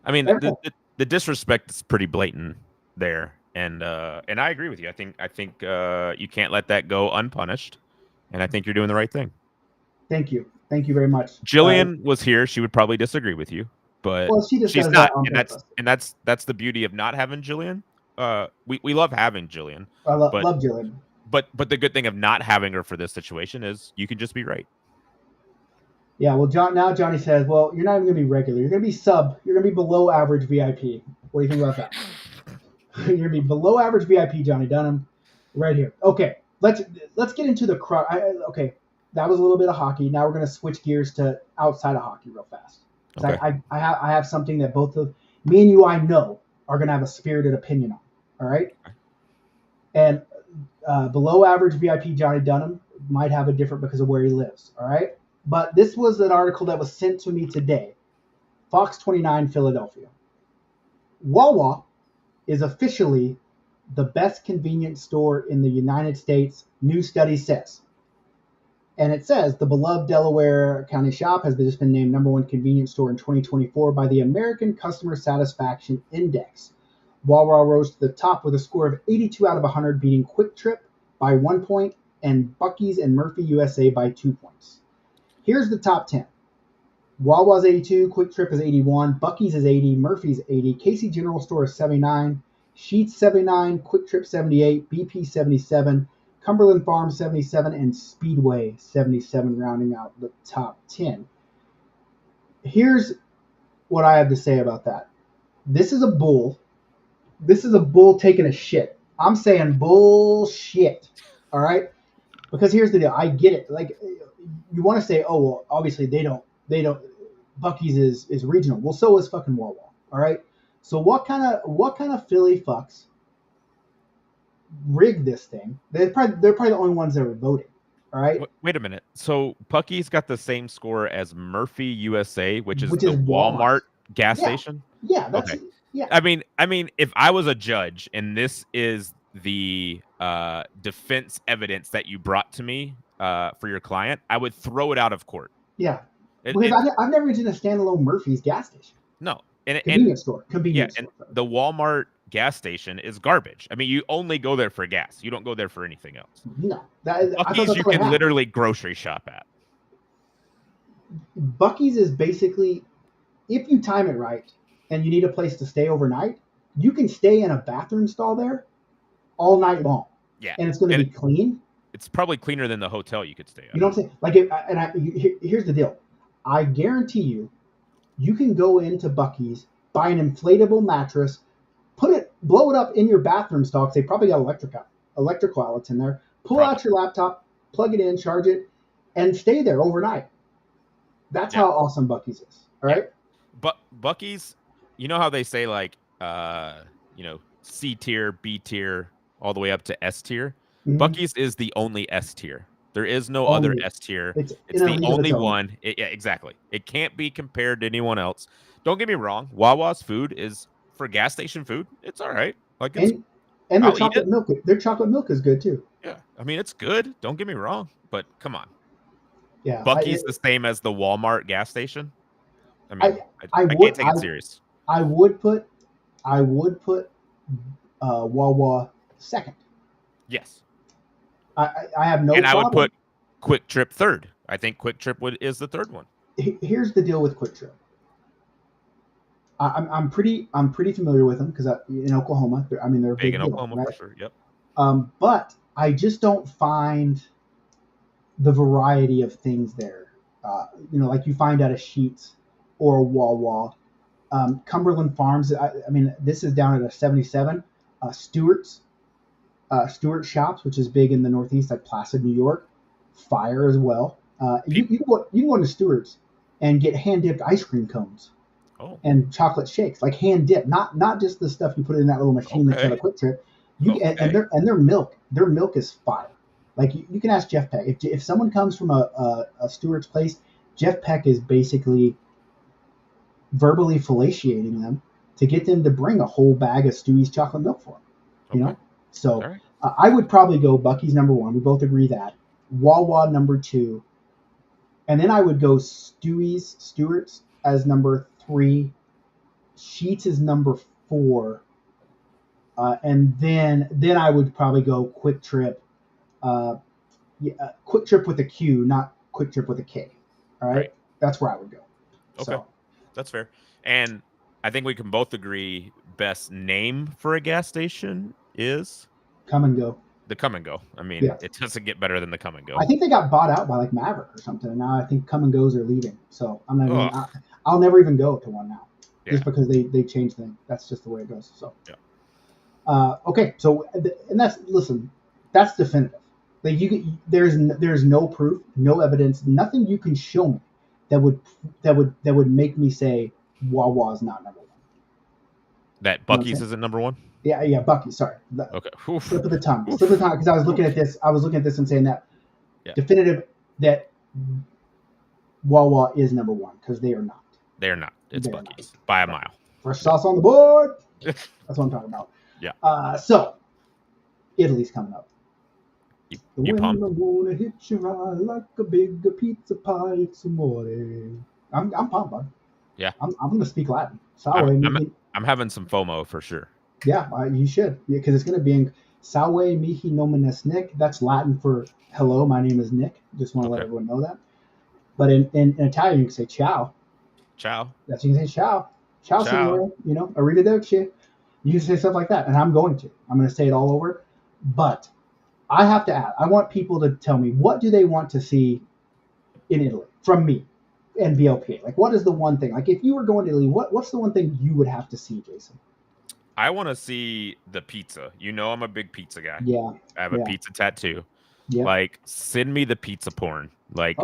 Speaker 5: I mean the disrespect is pretty blatant there, and I agree with you. I think you can't let that go unpunished, and I think you're doing the right thing.
Speaker 4: Thank you very much.
Speaker 5: Jillian was here; she would probably disagree with you, but she's not, and that's the beauty of not having Jillian. We love having Jillian.
Speaker 4: I love Jillian.
Speaker 5: But the good thing of not having her for this situation is you can just be right.
Speaker 4: Yeah, well, Johnny says, well, you're not even going to be regular. You're going to be sub. You're going to be below average VIP. What do you think about that? You're going to be below average VIP, Johnny Dunham, right here. Okay, let's get into the crowd. Okay, that was a little bit of hockey. Now we're going to switch gears to outside of hockey real fast. Okay. I have something that both of me and you, I know, are going to have a spirited opinion on. All right? And below average VIP Johnny Dunham, might have a different because of where he lives. All right. But this was an article that was sent to me today. Fox 29 Philadelphia. Wawa is officially the best convenience store in the United States, new study says. And it says the beloved Delaware County shop has just been named #1 convenience store in 2024 by the American Customer Satisfaction Index. Wawa rose to the top with a score of 82 out of 100, beating Quick Trip by 1 point and Buc-ee's and Murphy USA by 2 points. Here's the top 10. Wawa's 82, Quick Trip is 81, Buc-ee's is 80, Murphy's 80, Casey General Store is 79, Sheetz 79, Quick Trip 78, BP 77, Cumberland Farms 77, and Speedway 77, rounding out the top 10. Here's what I have to say about that. This is a bull. This is a bull taking a shit. I'm saying bullshit. All right? Because here's the deal. I get it. Like, you want to say, oh, well, obviously they don't, Buc-ee's is regional. Well, so is fucking Wawa. All right? So what kind of Philly fucks rigged this thing? They're probably the only ones that are voting. All right.
Speaker 5: Wait a minute. So Buc-ee's got the same score as Murphy USA, which is the
Speaker 4: Walmart
Speaker 5: Walmart gas station.
Speaker 4: Yeah. That's
Speaker 5: okay.
Speaker 4: Yeah.
Speaker 5: I mean, if I was a judge and this is the defense evidence that you brought to me for your client, I would throw it out of court.
Speaker 4: Yeah. Because I've never seen a standalone Murphy's gas station.
Speaker 5: No.
Speaker 4: Convenience store.
Speaker 5: And the Walmart gas station is garbage. I mean, you only go there for gas. You don't go there for anything else.
Speaker 4: No.
Speaker 5: Buc-ee's you can literally grocery shop at.
Speaker 4: Buc-ee's is basically, if you time it right and you need a place to stay overnight, you can stay in a bathroom stall there all night long.
Speaker 5: Yeah.
Speaker 4: And it's going to be clean.
Speaker 5: It's probably cleaner than the hotel you could stay at.
Speaker 4: You know what I'm saying? Here's the deal. I guarantee you can go into Buc-ee's, buy an inflatable mattress, blow it up in your bathroom stall, because they probably got electrical outlets in there, pull out your laptop, plug it in, charge it, and stay there overnight. That's how awesome Buc-ee's is. All right?
Speaker 5: But Buc-ee's, you know how they say, like, C tier, B tier, all the way up to S tier? Mm-hmm. Buc-ee's is the only S tier. There is no other S tier. It's the only one. Yeah, exactly. It can't be compared to anyone else. Don't get me wrong. Wawa's food is, for gas station food, it's all right. Like,
Speaker 4: and their chocolate milk. Their chocolate milk is good too.
Speaker 5: Yeah, I mean, it's good. Don't get me wrong, but come on.
Speaker 4: Yeah,
Speaker 5: Buc-ee's the same as the Walmart gas station. I mean, I can't take it serious.
Speaker 4: I would put Wawa second.
Speaker 5: Yes.
Speaker 4: I have no problem.
Speaker 5: I would put Quick Trip third. I think Quick Trip is the third one.
Speaker 4: Here's the deal with Quick Trip. I'm pretty familiar with them because in Oklahoma, they're
Speaker 5: big in
Speaker 4: deal,
Speaker 5: Oklahoma,
Speaker 4: right?
Speaker 5: For sure. Yep.
Speaker 4: But I just don't find the variety of things there. Like you find at a Sheetz or a Wawa. Cumberland Farms. This is down at a 77. Stewart's Shops, which is big in the Northeast, like Placid, New York. Fire as well. You can go into Stewart's and get hand dipped ice cream cones.
Speaker 5: Oh.
Speaker 4: And chocolate shakes, like hand dipped, not just the stuff you put in that little machine that's got a Quick Trip. And their milk is fire. Like you can ask Jeff Peck if someone comes from a Stewart's place, Jeff Peck is basically verbally fellatiating them to get them to bring a whole bag of Stewie's chocolate milk for them. You know, so right. I would probably go Buc-ee's #1. We both agree that. Wawa #2, and then I would go Stewart's as #3. Sheetz is #4, and then I would probably go Quick Trip. Quick Trip with a Q, not Quick Trip with a K. All right? That's where I would go.
Speaker 5: Okay,
Speaker 4: so.
Speaker 5: That's fair. And I think we can both agree best name for a gas station is
Speaker 4: Come and Go.
Speaker 5: The Come and Go. I mean, It doesn't get better than the Come and Go.
Speaker 4: I think they got bought out by like Maverick or something, and now I think Come and Go's are leaving. So I'm not. I'll never even go to one now, just because they changed things. That's just the way it goes. So. Yeah. Okay. So that's definitive. Like there's no proof, no evidence, nothing you can show me that would make me say Wawa is not #1.
Speaker 5: That Buc-ee's isn't #1?
Speaker 4: Yeah, Buc-ee's. Sorry.
Speaker 5: Okay.
Speaker 4: Slip of the tongue, because I was looking at this. and saying that definitive that Wawa is number one, because they are not.
Speaker 5: They're not. It's
Speaker 4: They're
Speaker 5: Buc-ee's by a mile.
Speaker 4: Fresh sauce on the board. That's what I'm talking about.
Speaker 5: Yeah.
Speaker 4: So Italy's coming up.
Speaker 5: You pumped?
Speaker 4: I wanna hit your eye like a big pizza pie, it's amore. I'm pumped, bud.
Speaker 5: Yeah.
Speaker 4: I'm gonna speak Latin.
Speaker 5: I'm having some FOMO for sure.
Speaker 4: Yeah, you should. Yeah, because it's gonna be in Salve mihi nomen est Nick. That's Latin for hello, my name is Nick. Just want to let everyone know that. But in Italian, you can say ciao.
Speaker 5: Ciao.
Speaker 4: That's you can say ciao. Ciao, signore. You know, arrivederci. You can say stuff like that, and I'm going to say it all over. But I have to ask. I want people to tell me, what do they want to see in Italy from me and BLPA? Like, what is the one thing? Like, if you were going to Italy, what's the one thing you would have to see, Jason?
Speaker 5: I want to see the pizza. You know, I'm a big pizza guy.
Speaker 4: Yeah.
Speaker 5: I have a pizza tattoo.
Speaker 4: Yeah.
Speaker 5: Like, send me the pizza porn. Like,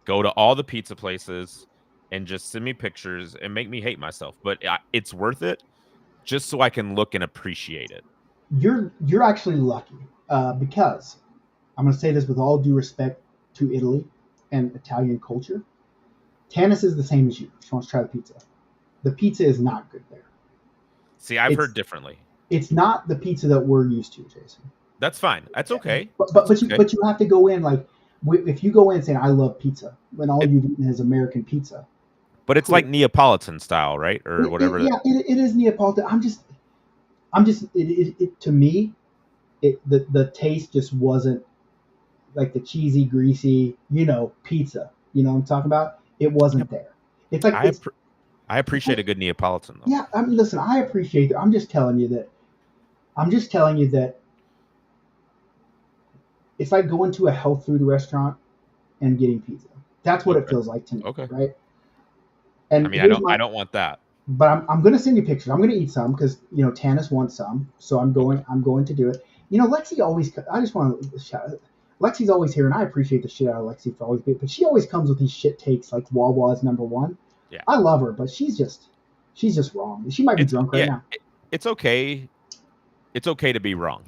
Speaker 5: go to all the pizza places and just send me pictures and make me hate myself. But it's worth it, just so I can look and appreciate it.
Speaker 4: You're actually lucky, because I'm going to say this with all due respect to Italy and Italian culture. Tanis is the same as you. She wants to try the pizza. The pizza is not good there.
Speaker 5: See, I've heard differently.
Speaker 4: It's not the pizza that we're used to, Jason.
Speaker 5: That's fine. That's okay.
Speaker 4: But you have to go in, like, if you go in saying I love pizza when all you've eaten is American pizza.
Speaker 5: But it's like Neapolitan style, right, or whatever.
Speaker 4: It is Neapolitan. To me, the taste just wasn't like the cheesy, greasy, pizza. You know what I'm talking about? It wasn't there. It's like
Speaker 5: I appreciate a good Neapolitan, though.
Speaker 4: Yeah, I mean, listen, I appreciate it. I'm just telling you that it's like going to a health food restaurant and getting pizza. That's what it feels like to me. Okay. Right? And
Speaker 5: I mean, I don't want that.
Speaker 4: But I'm going to send you pictures. I'm going to eat some because, Tanis wants some. So I'm going to do it. Lexi always, I just want to shout out. Lexi's always here, and I appreciate the shit out of Lexi for always being, but she always comes with these shit takes like Wawa's number one.
Speaker 5: Yeah.
Speaker 4: I love her, but she's just wrong. She might be drunk right now.
Speaker 5: It's okay. It's okay to be wrong.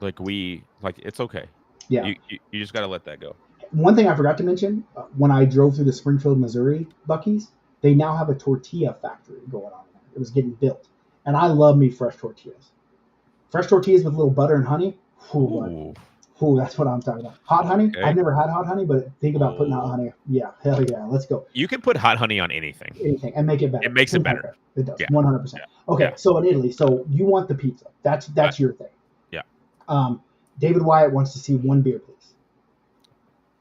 Speaker 5: It's okay.
Speaker 4: Yeah.
Speaker 5: You just got to let that go.
Speaker 4: One thing I forgot to mention, when I drove through the Springfield, Missouri Buc-ee's, they now have a tortilla factory going on there. It was getting built. And I love me fresh tortillas. Fresh tortillas with a little butter and honey. Ooh, that's what I'm talking about. Hot honey? Okay. I've never had hot honey, but think about putting hot honey. Yeah, hell yeah, let's go.
Speaker 5: You can put hot honey on anything.
Speaker 4: Anything, and make it better.
Speaker 5: It makes it better.
Speaker 4: It does, 100%. Okay, so in Italy, so you want the pizza. That's your thing.
Speaker 5: Yeah.
Speaker 4: David Wyatt wants to see one beer, please.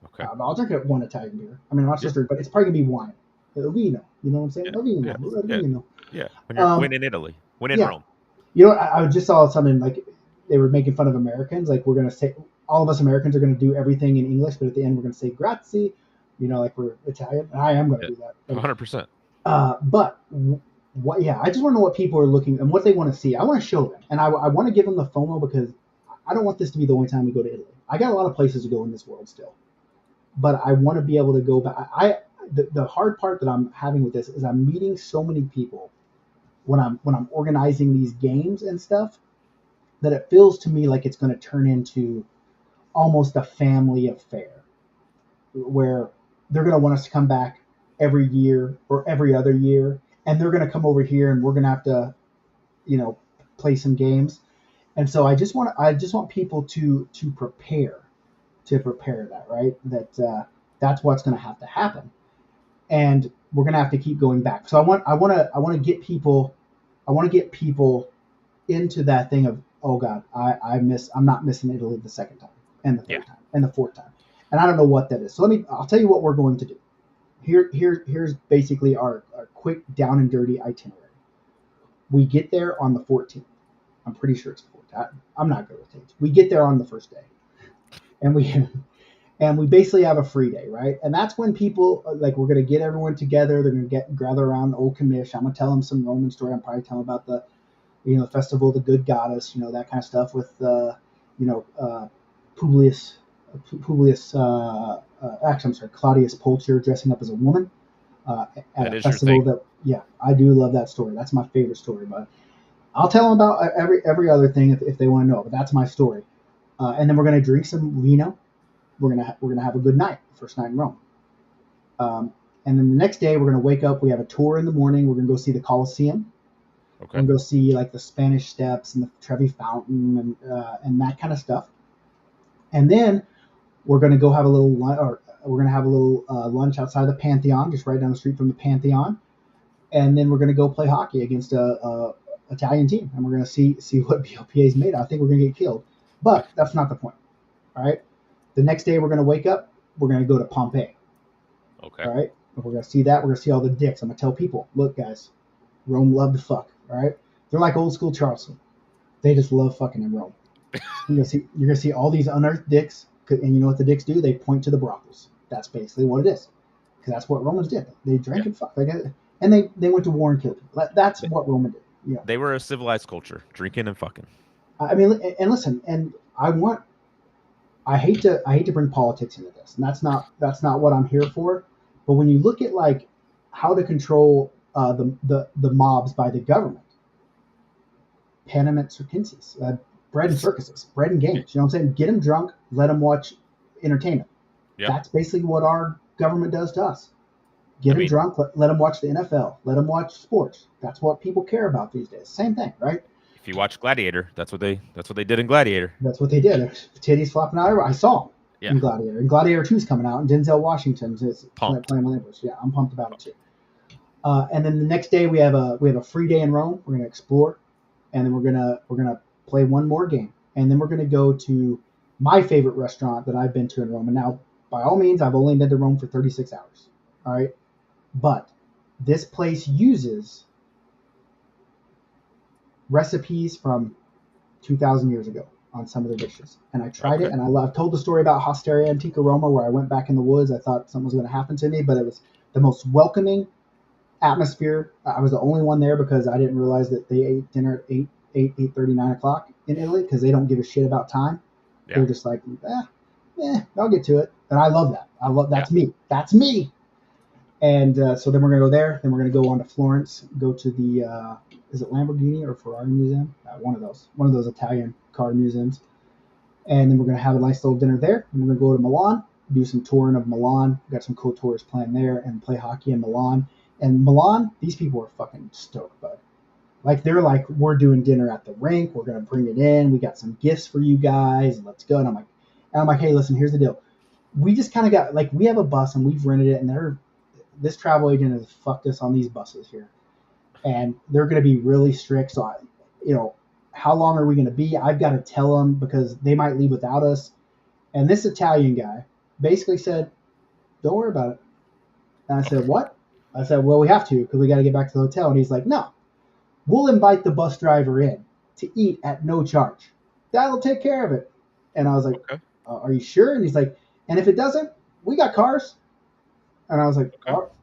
Speaker 5: Okay.
Speaker 4: I'll drink one Italian beer. I mean, I'm not just drink, but it's probably going to be wine. Vino. You know what I'm saying? Vino.
Speaker 5: Yeah. When you're winning Italy. Win in Rome.
Speaker 4: I just saw something like they were making fun of Americans. Like, we're going to say, all of us Americans are going to do everything in English, but at the end we're going to say grazie, like we're Italian. And I am going to do that.
Speaker 5: 100%.
Speaker 4: But I just want to know what people are looking and what they want to see. I want to show them. And I want to give them the FOMO because I don't want this to be the only time we go to Italy. I got a lot of places to go in this world still. But I want to be able to go back. The hard part that I'm having with this is I'm meeting so many people when I'm organizing these games and stuff that it feels to me like it's going to turn into almost a family affair where they're going to want us to come back every year or every other year, and they're going to come over here and we're going to have to, play some games. And so I just want people to prepare that, right? That's what's going to have to happen. And we're going to have to keep going back. So I want to get people into that thing of, oh God, I'm not missing Italy the second time and the third time and the fourth time. And I don't know what that is. So I'll tell you what we're going to do. Here's basically our quick down and dirty itinerary. We get there on the 14th. I'm pretty sure it's the 14th. I'm not good with dates. We get there on the first day. And we basically have a free day, right? And that's when people, like, we're going to get everyone together. They're going to gather around Old Commish. I'm going to tell them some Roman story. I'm probably telling them about the, festival of the good goddess, that kind of stuff with, Claudius Pulcher dressing up as a woman at a festival I do love that story. That's my favorite story, but I'll tell them about every other thing if they want to know, but that's my story. And then we're going to drink some vino, we're gonna have a good night, first night in Rome. And then the next day we're gonna wake up. We have a tour in the morning. We're gonna go see the Colosseum. We're
Speaker 5: Okay.
Speaker 4: gonna go see like the Spanish Steps and the Trevi Fountain and that kind of stuff. And then we're gonna go have a little lunch outside the Pantheon, just right down the street from the Pantheon. And then we're gonna go play hockey against a Italian team, and we're gonna see what BLPA is made of. I think we're gonna get killed, but that's not the point. All right. The next day we're gonna wake up. We're gonna go to Pompeii.
Speaker 5: Okay.
Speaker 4: All right. We're gonna see that. We're gonna see all the dicks. I'm gonna tell people, look, guys, Rome loved to fuck. All right. They're like old school Charleston. They just love fucking in Rome. You're gonna see all these unearthed dicks, and you know what the dicks do? They point to the brothels. That's basically what it is, because that's what Romans did. They drank and fucked. And they went to war and killed people. That's what Rome did. Yeah.
Speaker 5: They were a civilized culture, drinking and fucking.
Speaker 4: I mean, and listen, and I hate to bring politics into this, and that's not what I'm here for. But when you look at like how to control the mobs by the government, panem et circenses, bread and circuses, bread and games. You know what I'm saying? Get them drunk, let them watch entertainment.
Speaker 5: Yep.
Speaker 4: That's basically what our government does to us. Get them drunk, let them watch the NFL, let them watch sports. That's what people care about these days. Same thing, right?
Speaker 5: If you watch Gladiator, that's what they did in Gladiator.
Speaker 4: That's what they did. There's titties flopping out everywhere. I saw them in Gladiator. And Gladiator 2 is coming out, and Denzel Washington's playing with Empress. Yeah, I'm pumped about it too. And then the next day we have a free day in Rome. We're gonna explore, and then we're gonna play one more game, and then we're gonna go to my favorite restaurant that I've been to in Rome. And now, by all means, I've only been to Rome for 36 hours. All right. But this place uses recipes from 2,000 years ago on some of the dishes. And I tried it, and I've told the story about Hosteria Antica Roma, where I went back in the woods. I thought something was going to happen to me, but it was the most welcoming atmosphere. I was the only one there because I didn't realize that they ate dinner at 8:30, 9 o'clock in Italy, because they don't give a shit about time. Yeah. They're just like, I'll get to it. And I love that. That's me. That's me. And so then we're going to go there. Then we're going to go on to Florence, go to the, is it Lamborghini or Ferrari Museum? One of those Italian car museums. And then we're going to have a nice little dinner there. And we're going to go to Milan, do some touring of Milan. We've got some cool tours planned there, and play hockey in Milan. And Milan, these people are fucking stoked, bud. Like, they're like, we're doing dinner at the rink. We're going to bring it in. We got some gifts for you guys. Let's go. And I'm like, hey, listen, here's the deal. We just kind of got, like, we have a bus and we've rented it, and this travel agent has fucked us on these buses here, and they're going to be really strict. So, how long are we going to be? I've got to tell them, because they might leave without us. And this Italian guy basically said, don't worry about it. And I said, what? I said, well, we have to, because we got to get back to the hotel. And he's like, no, we'll invite the bus driver in to eat at no charge. That'll take care of it. And I was like, are you sure? And he's like, and if it doesn't, we got cars. And I was like,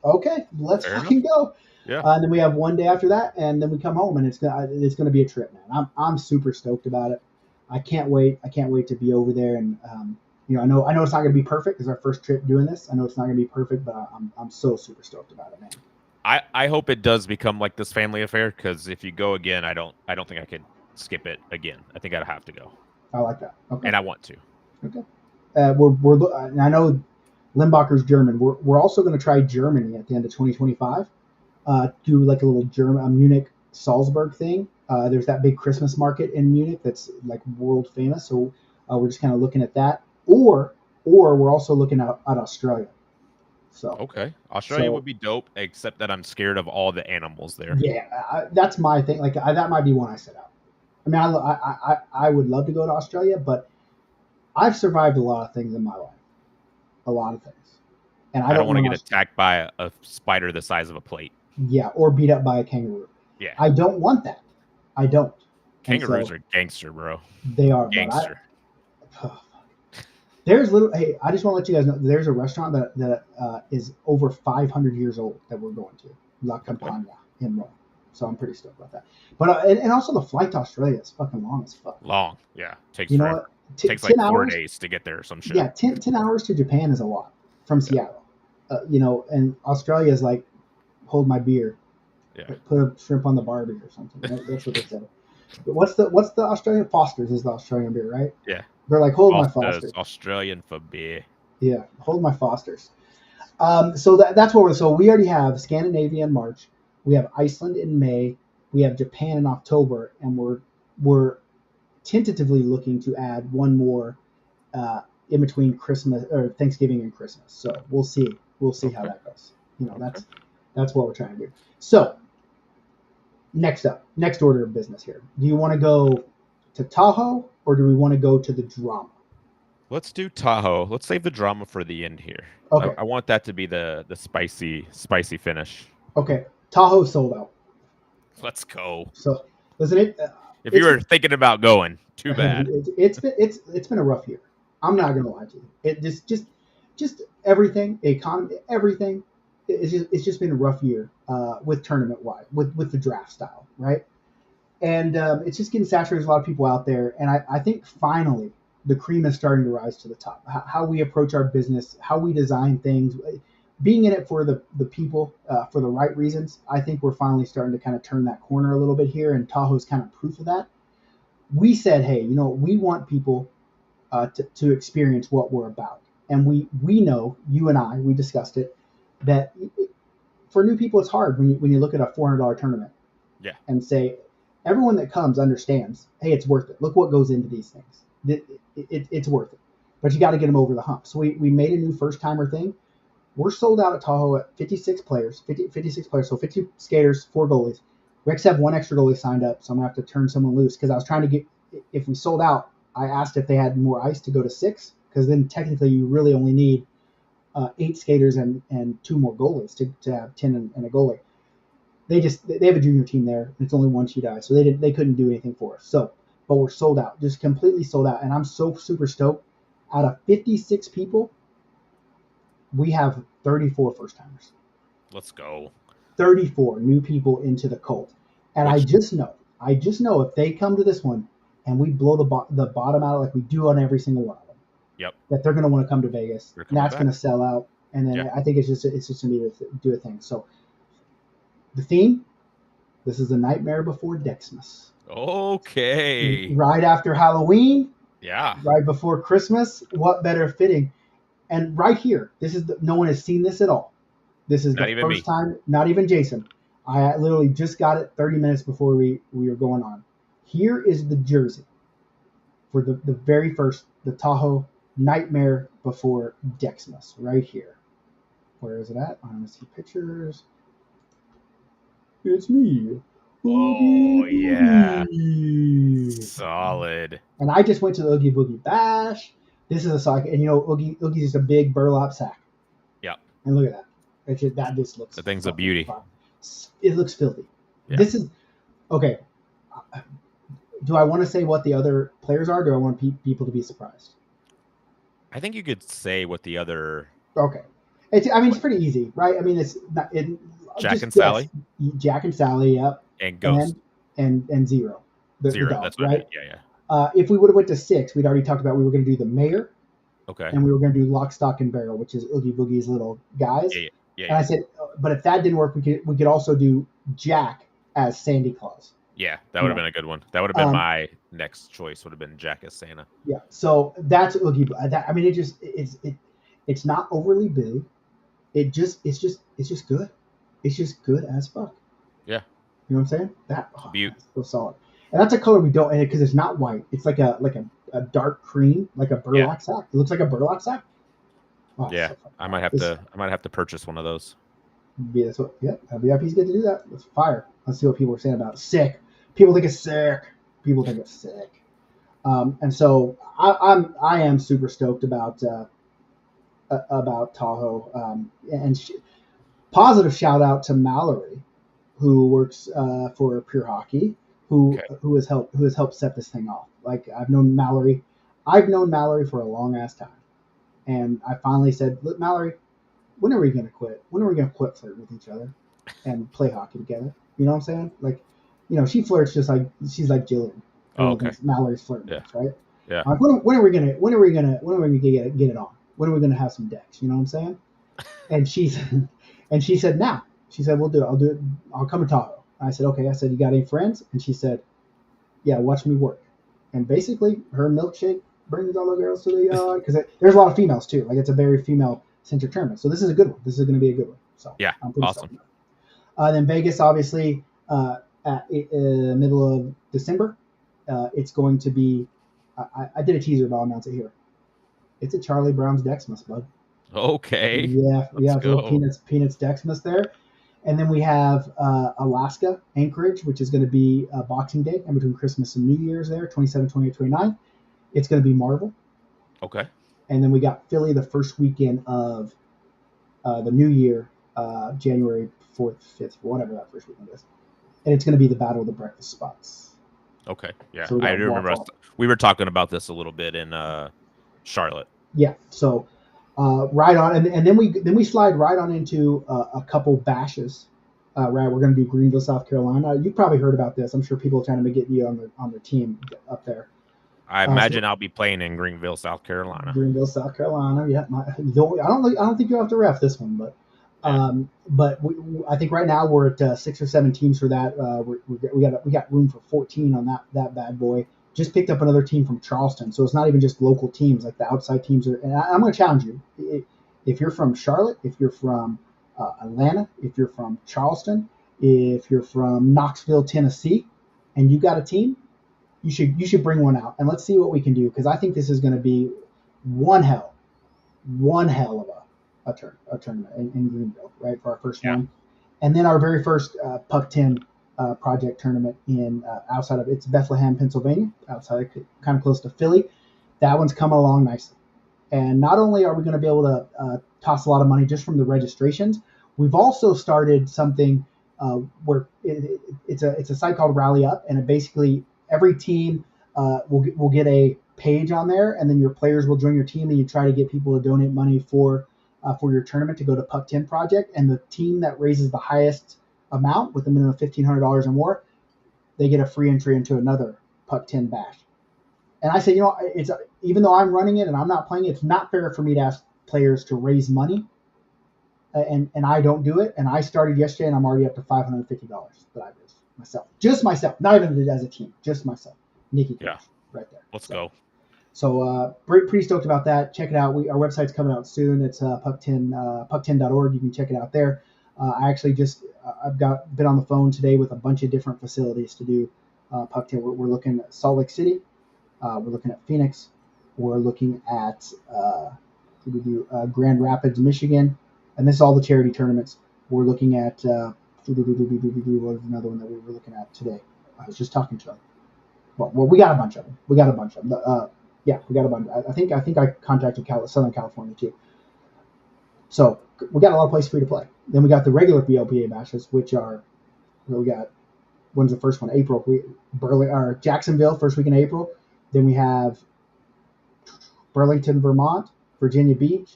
Speaker 4: okay, let's fucking go. Yeah. And then we have one day after that, and then we come home, and it's gonna be a trip, man. I'm super stoked about it. I can't wait. I can't wait to be over there. And I know it's not gonna be perfect. It's our first trip doing this. I know it's not gonna be perfect, but I'm so super stoked about it, man.
Speaker 5: I hope it does become like this family affair, because if you go again, I don't think I could skip it again. I think I'd have to go.
Speaker 4: I like that. Okay.
Speaker 5: And I want to.
Speaker 4: Okay. We're I know Limbacher's German. We're also going to try Germany at the end of 2025. Do like a little Munich Salzburg thing. There's that big Christmas market in Munich that's like world famous. So we're just kind of looking at that. Or we're also looking at Australia. So
Speaker 5: Australia would be dope, except that I'm scared of all the animals there.
Speaker 4: Yeah, that's my thing. Like that might be one I set out. I mean, I would love to go to Australia, but I've survived a lot of things in my life. A lot of things. And I don't want to
Speaker 5: get attacked by a spider the size of a plate.
Speaker 4: Yeah, or beat up by a kangaroo.
Speaker 5: Yeah.
Speaker 4: I don't want that. I don't.
Speaker 5: Kangaroos are gangster, bro.
Speaker 4: They are
Speaker 5: gangster.
Speaker 4: There's I just want to let you guys know, there's a restaurant that is over 500 years old that we're going to. La Campagna in Rome. So I'm pretty stoked about that. But and also the flight to Australia is fucking long as fuck.
Speaker 5: Long, yeah. Takes
Speaker 4: forever.
Speaker 5: Know what? Takes like 4 days to get there or some shit.
Speaker 4: Yeah, 10 hours to Japan is a lot from Seattle. And Australia is like, hold my beer.
Speaker 5: Yeah.
Speaker 4: Put a shrimp on the Barbie or something. That's what they said. What's the Australian Foster's is the Australian beer, right?
Speaker 5: Yeah.
Speaker 4: They're like hold my
Speaker 5: Foster's,
Speaker 4: Foster's.
Speaker 5: Australian for beer.
Speaker 4: Yeah, hold my Foster's. So that's what we're. So we already have Scandinavia in March. We have Iceland in May. We have Japan in October, and we're tentatively looking to add one more in between Christmas or Thanksgiving and Christmas. So we'll see. We'll see how
Speaker 5: Okay.
Speaker 4: that goes. You know,
Speaker 5: Okay.
Speaker 4: that's what we're trying to do. So next order of business here. Do you want to go to Tahoe or do we want to go to the drama?
Speaker 5: Let's do Tahoe. Let's save the drama for the end here.
Speaker 4: Okay.
Speaker 5: I want that to be the spicy finish.
Speaker 4: Okay. Tahoe sold out.
Speaker 5: Let's go.
Speaker 4: So listen,
Speaker 5: If you were thinking about going, too bad.
Speaker 4: It's been a rough year. I'm not gonna lie to you. It just everything, economy, everything. It's just been a rough year with tournament wide, with the draft style, right? And it's just getting saturated. There's a lot of people out there, and I think finally the cream is starting to rise to the top. How we approach our business, how we design things, being in it for the people for the right reasons. I think we're finally starting to kind of turn that corner a little bit here, and Tahoe's kind of proof of that. We said, hey, we want people to experience what we're about, and we know, you and I, we discussed it, that for new people it's hard when you look at a $400 tournament,
Speaker 5: Yeah.
Speaker 4: and say everyone that comes understands, hey, it's worth it. Look what goes into these things. It's worth it, but you got to get them over the hump. So we made a new first timer thing. We're sold out at Tahoe at 56 players, 56 players, so 50 skaters, 4 goalies. We actually have one extra goalie signed up, so I'm going to have to turn someone loose because I was trying to get, if we sold out, I asked if they had more ice to go to 6, because then technically you really only need 8 skaters and 2 more goalies to have 10 and a goalie. They have a junior team there, and it's only 1 sheet ice, so they couldn't do anything for us. So, but we're sold out, just completely sold out, and I'm so super stoked. Out of 56 people, we have 34 first timers.
Speaker 5: Let's go.
Speaker 4: 34 new people into the cult. And I just know if they come to this one and we blow the bottom out like we do on every single one of them,
Speaker 5: Yep.
Speaker 4: that they're going to want to come to Vegas. And that's going to sell out. And then
Speaker 5: Yeah.
Speaker 4: I think it's just going to do a thing. So the theme, this is a nightmare before Dexmas.
Speaker 5: Okay.
Speaker 4: Right after Halloween.
Speaker 5: Yeah.
Speaker 4: Right before Christmas. What better fitting? And right here, no one has seen this at all. This is the first time, not even Jason. I literally just got it 30 minutes before we were going on. Here is the jersey for the very first, the Tahoe Nightmare Before Dexmas, right here. Where is it at? I want to see pictures. It's me.
Speaker 5: Oh, yeah.
Speaker 4: Oogie.
Speaker 5: Solid.
Speaker 4: And I just went to the Oogie Boogie Bash. This is a sock, and Oogie's just a big burlap sack.
Speaker 5: Yeah.
Speaker 4: And look at that. That just looks.
Speaker 5: The thing's a beauty.
Speaker 4: Fun. It looks filthy.
Speaker 5: Yeah.
Speaker 4: This is okay. Do I want to say what the other players are? Or do I want people to be surprised?
Speaker 5: I think you could say what the other.
Speaker 4: Okay. It's pretty easy, right? I mean, it's not.
Speaker 5: Jack and Sally.
Speaker 4: Jack and Sally, yep.
Speaker 5: And Ghost.
Speaker 4: And Zero.
Speaker 5: Zero.
Speaker 4: Dog,
Speaker 5: that's what
Speaker 4: right.
Speaker 5: Yeah.
Speaker 4: If we would have went to 6, we'd already talked about we were going to do the mayor.
Speaker 5: Okay.
Speaker 4: And we were going to do Lock, Stock, and Barrel, which is Oogie Boogie's little guys.
Speaker 5: Yeah.
Speaker 4: And I said, but if that didn't work, we could also do Jack as Sandy Claus.
Speaker 5: Yeah, that would have been a good one. That would have been my next choice. Would have been Jack as Santa.
Speaker 4: Yeah. So that's Oogie. It's not overly big. It's just good. It's just good as fuck.
Speaker 5: Yeah.
Speaker 4: You know what I'm saying? That's so solid. And that's a color we don't, because it's not white. It's like a dark cream, like a burlap sack. It looks like a burlap sack. Oh,
Speaker 5: yeah, so I might have to purchase one of those.
Speaker 4: VIP's good to do that. Let's fire. Let's see what people are saying about it. Sick. People think it's sick. And so I am super stoked about Tahoe. Positive shout out to Mallory, who works for Pure Hockey, who has helped set this thing off. Like I've known Mallory for a long ass time, and I finally said, "Look, Mallory, when are we gonna quit? When are we gonna quit flirting with each other and play hockey together?" You know what I'm saying? Like, she flirts just like she's like Jillian.
Speaker 5: Oh, okay.
Speaker 4: Mallory's flirting, right?
Speaker 5: Yeah.
Speaker 4: Like, when are we gonna get it on? When are we gonna have some decks? You know what I'm saying? And she said, "Now." She said, "We'll do it. I'll do it. I'll come to Tahoe." I said, "Okay." I said, "You got any friends?" And she said, Yeah, watch me work. And basically, her milkshake brings all the girls to the yard because there's a lot of females too. Like it's a very female-centered tournament. So this is a good one. This is going to be a good one. So
Speaker 5: Yeah,
Speaker 4: I'm pretty
Speaker 5: awesome.
Speaker 4: stoked. Then Vegas, obviously, at middle of December, it's going to be. I did a teaser, but I'll announce it here. It's at Charlie Brown's Dexmas, bud.
Speaker 5: Okay,
Speaker 4: Yeah,
Speaker 5: let's
Speaker 4: it's a little
Speaker 5: go.
Speaker 4: Peanuts Dexmas there. And then we have Alaska, Anchorage, which is going to be Boxing Day in between Christmas and New Year's there, 27, 28, 29. It's going to be Marvel.
Speaker 5: Okay,
Speaker 4: And then we got Philly the first weekend of the New Year, January 4th, 5th, whatever that first weekend is. And it's going to be the Battle of the Breakfast Spots.
Speaker 5: okay, yeah.
Speaker 4: So we
Speaker 5: I
Speaker 4: got
Speaker 5: do remember we were talking about this a little bit in Charlotte.
Speaker 4: Yeah, so right on, and then we slide right on into a couple bashes. Right, we're going to do Greenville, South Carolina. You've probably heard about this. I'm sure people are trying to get you on the team up there.
Speaker 5: I
Speaker 4: So
Speaker 5: imagine I'll be playing in Greenville, South Carolina.
Speaker 4: Greenville, South Carolina. Yeah, I don't think you'll have to ref this one, but
Speaker 5: Yeah.
Speaker 4: I think right now we're at 6 or 7 teams for that. We got room for 14 on that bad boy. Just picked up another team from Charleston, so it's not even just local teams. Like the outside teams are. And I'm going to challenge you. If you're from Charlotte, if you're from Atlanta, if you're from Charleston, if you're from Knoxville, Tennessee, and you got a team, you should bring one out and let's see what we can do because I think this is going to be one hell of a tournament in Greenville, right, for our first
Speaker 5: Yeah.
Speaker 4: one, and then our very first Puck 10 project tournament in outside of it's Bethlehem, Pennsylvania, outside kind of close to Philly. That one's coming along nicely, and not only are we going to be able to toss a lot of money just from the registrations, we've also started something where it's a site called Rally Up, and it basically every team will get a page on there, and then your players will join your team, and you try to get people to donate money for your tournament to go to Puck 10 Project, and the team that raises the highest amount with a minimum of $1,500 or more, they get a free entry into another Puck 10 bash. And I say, it's even though I'm running it and I'm not playing, it's not fair for me to ask players to raise money, and I don't do it. And I started yesterday, and I'm already up to $550 that I raised myself, just myself, not even as a team, just myself. Nikki,
Speaker 5: Yeah.
Speaker 4: right there.
Speaker 5: Let's go.
Speaker 4: So pretty stoked about that. Check it out. Our website's coming out soon. It's puck10.org. You can check it out there. I actually I've been on the phone today with a bunch of different facilities to do Puck 10. We're looking at Salt Lake City. We're looking at Phoenix. We're looking at Grand Rapids, Michigan. And this is all the charity tournaments. We're looking at what was another one that we were looking at today. I was just talking to them. Well, we got a bunch of them. Yeah, we got a bunch. I think I contacted Southern California too. So we got a lot of places for you to play. Then we got the regular BLPA matches, which are we got. When's the first one? April. Jacksonville, first week in April. Then we have Burlington, Vermont, Virginia Beach,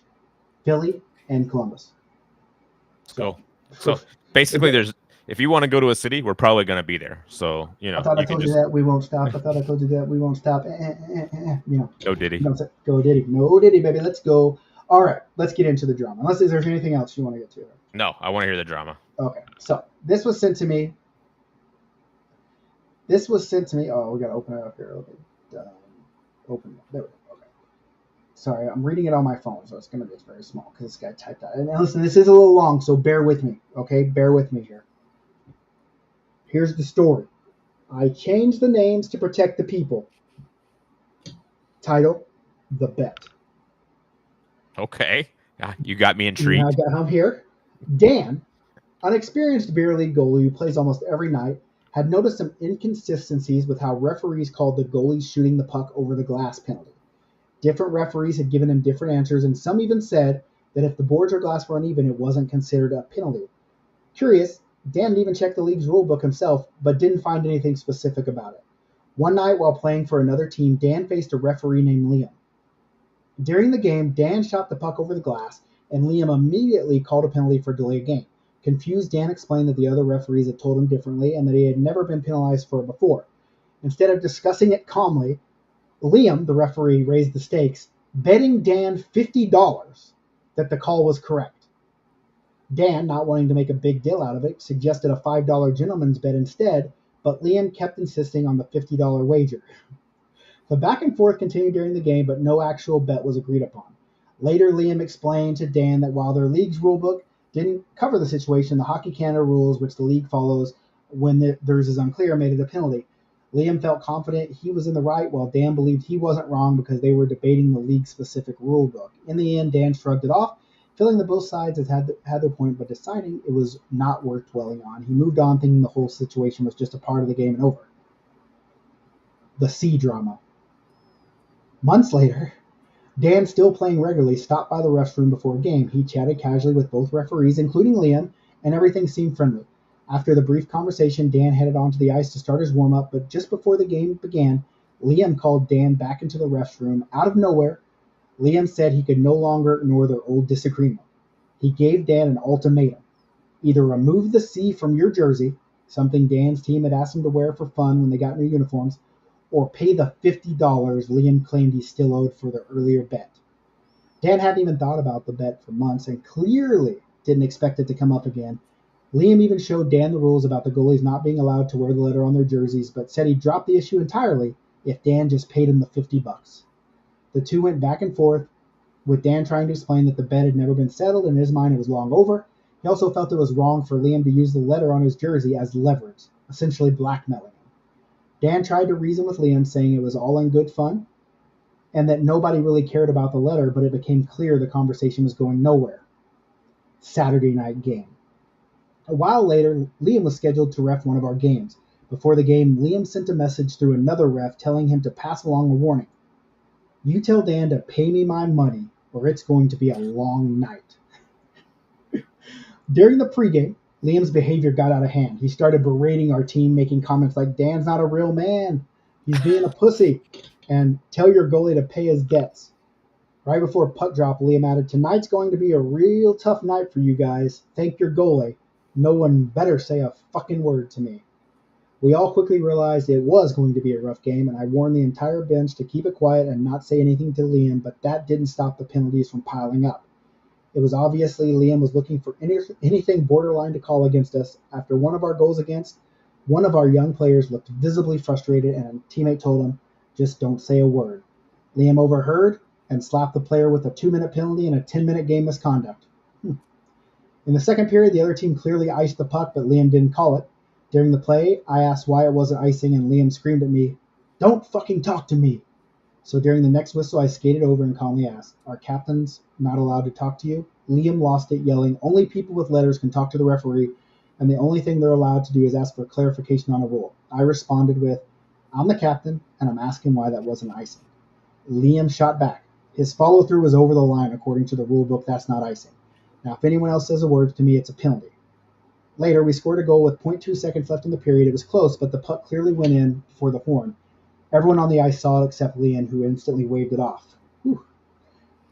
Speaker 4: Philly, and Columbus.
Speaker 5: Let's go. So basically, if you want to go to a city, we're probably going to be there. So
Speaker 4: I thought I told you that we won't stop. I thought I told you that we won't stop.
Speaker 5: Go Diddy.
Speaker 4: Go Diddy. No Diddy, baby. Let's go. All right, let's get into the drama. Unless there's anything else you want to get to.
Speaker 5: No, I want to hear the drama.
Speaker 4: Okay, so this was sent to me. Oh, we got to open it up here a little bit. Open it. There we go. Okay. Sorry, I'm reading it on my phone, so it's going to be very small because this guy typed that. And listen, this is a little long, so bear with me. Okay, bear with me here. Here's the story. I changed the names to protect the people. Title, The Bet.
Speaker 5: Okay. You got me intrigued.
Speaker 4: I'm here. Dan, an experienced beer league goalie who plays almost every night, had noticed some inconsistencies with how referees called the goalies shooting the puck over the glass penalty. Different referees had given him different answers, and some even said that if the boards or glass were uneven, it wasn't considered a penalty. Curious, Dan even checked the league's rulebook himself, but didn't find anything specific about it. One night while playing for another team, Dan faced a referee named Liam. During the game, Dan shot the puck over the glass, and Liam immediately called a penalty for delay of game. Confused, Dan explained that the other referees had told him differently and that he had never been penalized for it before. Instead of discussing it calmly, Liam, the referee, raised the stakes, betting Dan $50 that the call was correct. Dan, not wanting to make a big deal out of it, suggested a $5 gentleman's bet instead, but Liam kept insisting on the $50 wager. The back and forth continued during the game, but no actual bet was agreed upon. Later, Liam explained to Dan that while their league's rulebook didn't cover the situation, the Hockey Canada rules, which the league follows when theirs is unclear, made it a penalty. Liam felt confident he was in the right, while Dan believed he wasn't wrong because they were debating the league-specific rulebook. In the end, Dan shrugged it off, feeling that both sides had their point, but deciding it was not worth dwelling on. He moved on, thinking the whole situation was just a part of the game and over. The sea drama. Months later, Dan, still playing regularly, stopped by the restroom before a game. He chatted casually with both referees, including Liam, and everything seemed friendly. After the brief conversation, Dan headed onto the ice to start his warm-up, but just before the game began, Liam called Dan back into the restroom. Out of nowhere, Liam said he could no longer ignore their old disagreement. He gave Dan an ultimatum. Either remove the C from your jersey, something Dan's team had asked him to wear for fun when they got new uniforms, or pay the $50 Liam claimed he still owed for the earlier bet. Dan hadn't even thought about the bet for months and clearly didn't expect it to come up again. Liam even showed Dan the rules about the goalies not being allowed to wear the letter on their jerseys, but said he'd drop the issue entirely if Dan just paid him the $50. The two went back and forth, with Dan trying to explain that the bet had never been settled, and in his mind it was long over. He also felt it was wrong for Liam to use the letter on his jersey as leverage, essentially blackmailing him. Dan tried to reason with Liam, saying it was all in good fun and that nobody really cared about the letter, but it became clear the conversation was going nowhere. Saturday night game. A while later, Liam was scheduled to ref one of our games. Before the game, Liam sent a message through another ref telling him to pass along a warning. You tell Dan to pay me my money or it's going to be a long night. During the pregame, Liam's behavior got out of hand. He started berating our team, making comments like, Dan's not a real man. He's being a pussy. And tell your goalie to pay his debts. Right before puck drop, Liam added, tonight's going to be a real tough night for you guys. Thank your goalie. No one better say a fucking word to me. We all quickly realized it was going to be a rough game, and I warned the entire bench to keep it quiet and not say anything to Liam, but that didn't stop the penalties from piling up. It was obviously Liam was looking for anything borderline to call against us. After one of our goals against, one of our young players looked visibly frustrated, and a teammate told him, just don't say a word. Liam overheard and slapped the player with a 2-minute penalty and a 10-minute game misconduct. In the second period, the other team clearly iced the puck, but Liam didn't call it. During the play, I asked why it wasn't icing, and Liam screamed at me, don't fucking talk to me. So during the next whistle, I skated over and calmly asked, are captains not allowed to talk to you? Liam lost it, yelling, only people with letters can talk to the referee, and the only thing they're allowed to do is ask for clarification on a rule. I responded with, I'm the captain, and I'm asking why that wasn't icing. Liam shot back. His follow-through was over the line. According to the rule book, that's not icing. Now, if anyone else says a word to me, it's a penalty. Later, we scored a goal with 0.2 seconds left in the period. It was close, but the puck clearly went in for the horn. Everyone on the ice saw it except Liam, who instantly waved it off. Whew.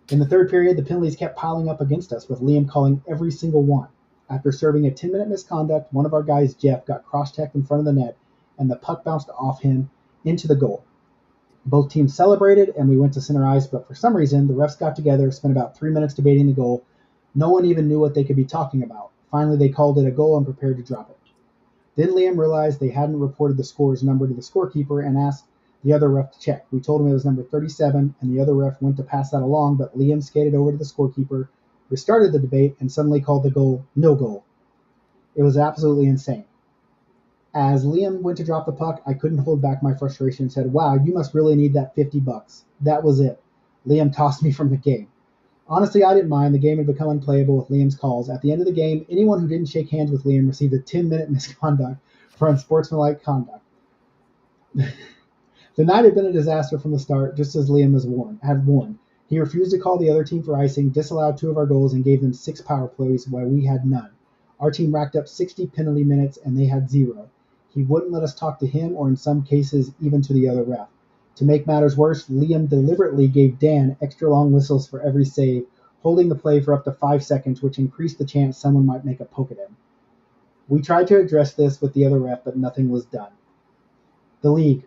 Speaker 4: In the third period, the penalties kept piling up against us, with Liam calling every single one. After serving a 10-minute misconduct, one of our guys, Jeff, got cross-checked in front of the net, and the puck bounced off him into the goal. Both teams celebrated, and we went to center ice, but for some reason, the refs got together, spent about 3 minutes debating the goal. No one even knew what they could be talking about. Finally, they called it a goal and prepared to drop it. Then Liam realized they hadn't reported the scorer's number to the scorekeeper and asked the other ref to check. We told him it was number 37, and the other ref went to pass that along, but Liam skated over to the scorekeeper, restarted the debate, and suddenly called the goal no goal. It was absolutely insane. As Liam went to drop the puck, I couldn't hold back my frustration and said, wow, you must really need that $50. That was it. Liam tossed me from the game. Honestly, I didn't mind. The game had become unplayable with Liam's calls. At the end of the game, anyone who didn't shake hands with Liam received a 10-minute misconduct for unsportsmanlike conduct. The night had been a disaster from the start, just as Liam had warned. He refused to call the other team for icing, disallowed 2 of our goals, and gave them 6 power plays while we had none. Our team racked up 60 penalty minutes, and they had 0. He wouldn't let us talk to him, or in some cases, even to the other ref. To make matters worse, Liam deliberately gave Dan extra long whistles for every save, holding the play for up to 5 seconds, which increased the chance someone might make a poke at him. We tried to address this with the other ref, but nothing was done. The league.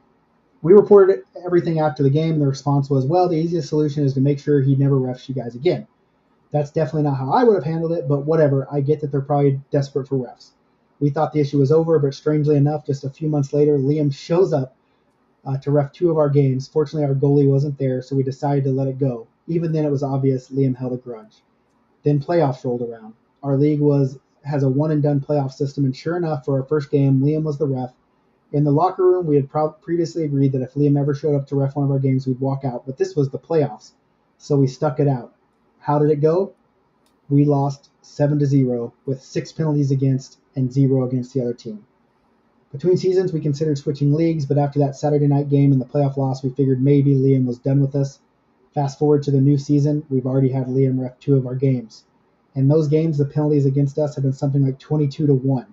Speaker 4: We reported everything after the game, and the response was, well, the easiest solution is to make sure he never refs you guys again. That's definitely not how I would have handled it, but whatever, I get that they're probably desperate for refs. We thought the issue was over, but strangely enough, just a few months later, Liam shows up to ref 2 of our games. Fortunately, our goalie wasn't there, so we decided to let it go. Even then, it was obvious Liam held a grudge. Then playoffs rolled around. Our league has a one and done playoff system, and sure enough, for our first game, Liam was the ref. In the locker room, we had previously agreed that if Liam ever showed up to ref one of our games, we'd walk out. But this was the playoffs, so we stuck it out. How did it go? We lost 7-0 with 6 penalties against and 0 against the other team. Between seasons, we considered switching leagues, but after that Saturday night game and the playoff loss, we figured maybe Liam was done with us. Fast forward to the new season, we've already had Liam ref 2 of our games. In those games, the penalties against us have been something like 22-1.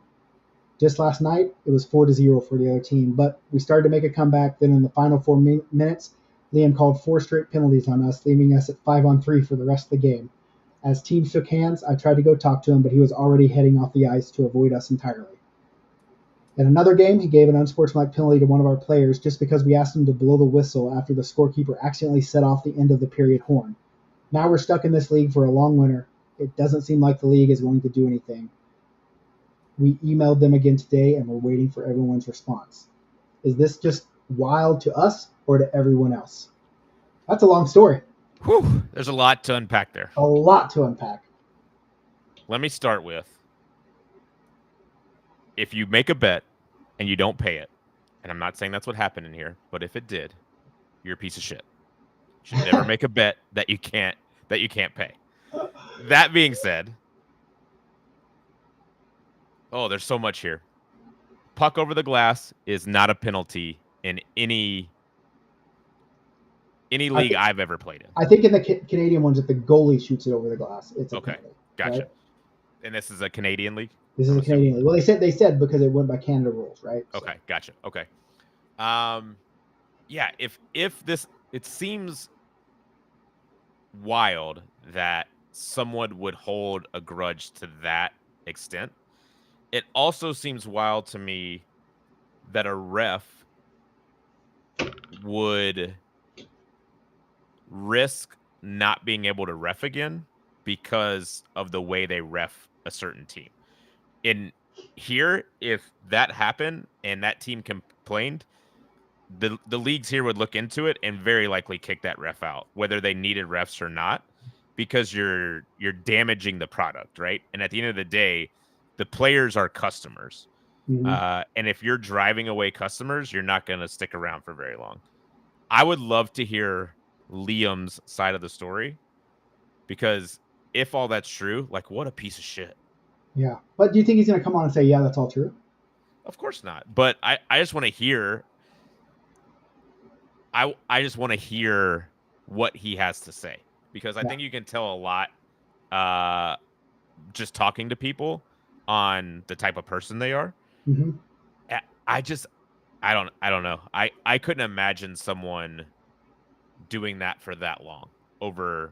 Speaker 4: Just last night, it was 4-0 for the other team, but we started to make a comeback. Then in the final 4 minutes, Liam called 4 straight penalties on us, leaving us at 5-on-3 for the rest of the game. As teams shook hands, I tried to go talk to him, but he was already heading off the ice to avoid us entirely. In another game, he gave an unsportsmanlike penalty to one of our players just because we asked him to blow the whistle after the scorekeeper accidentally set off the end of the period horn. Now we're stuck in this league for a long winter. It doesn't seem like the league is going to do anything. We emailed them again today, and we're waiting for everyone's response. Is this just wild to us or to everyone else? That's a long story.
Speaker 5: Whew, there's a lot to unpack there.
Speaker 4: A lot to unpack.
Speaker 5: Let me start with, if you make a bet and you don't pay it, and I'm not saying that's what happened in here, but if it did, you're a piece of shit. You should never make a bet that you can't pay. That being said, oh, there's so much here. Puck over the glass is not a penalty in any league I've ever played in.
Speaker 4: I think in the Canadian ones, if the goalie shoots it over the glass, it's a penalty.
Speaker 5: Gotcha.
Speaker 4: Right?
Speaker 5: And this is a Canadian league?
Speaker 4: This is a Canadian league. Well, they said because it went by Canada rules, right?
Speaker 5: Okay, gotcha. Okay. Yeah, if this, it seems wild that someone would hold a grudge to that extent. It also seems wild to me that a ref would risk not being able to ref again because of the way they ref a certain team. In here, if that happened and that team complained, the leagues here would look into it and very likely kick that ref out, whether they needed refs or not, because you're damaging the product, right? And at the end of the day, the players are customers.
Speaker 4: Mm-hmm.
Speaker 5: And if you're driving away customers, you're not going to stick around for very long. I would love to hear Liam's side of the story, because if all that's true, like, what a piece of shit.
Speaker 4: Yeah. But do you think he's going to come on and say, yeah, that's all true?
Speaker 5: Of course not. But I just want to hear. I just want to hear what he has to say, because I think you can tell a lot just talking to people on the type of person they are.
Speaker 4: Mm-hmm.
Speaker 5: I don't know. I couldn't imagine someone doing that for that long, over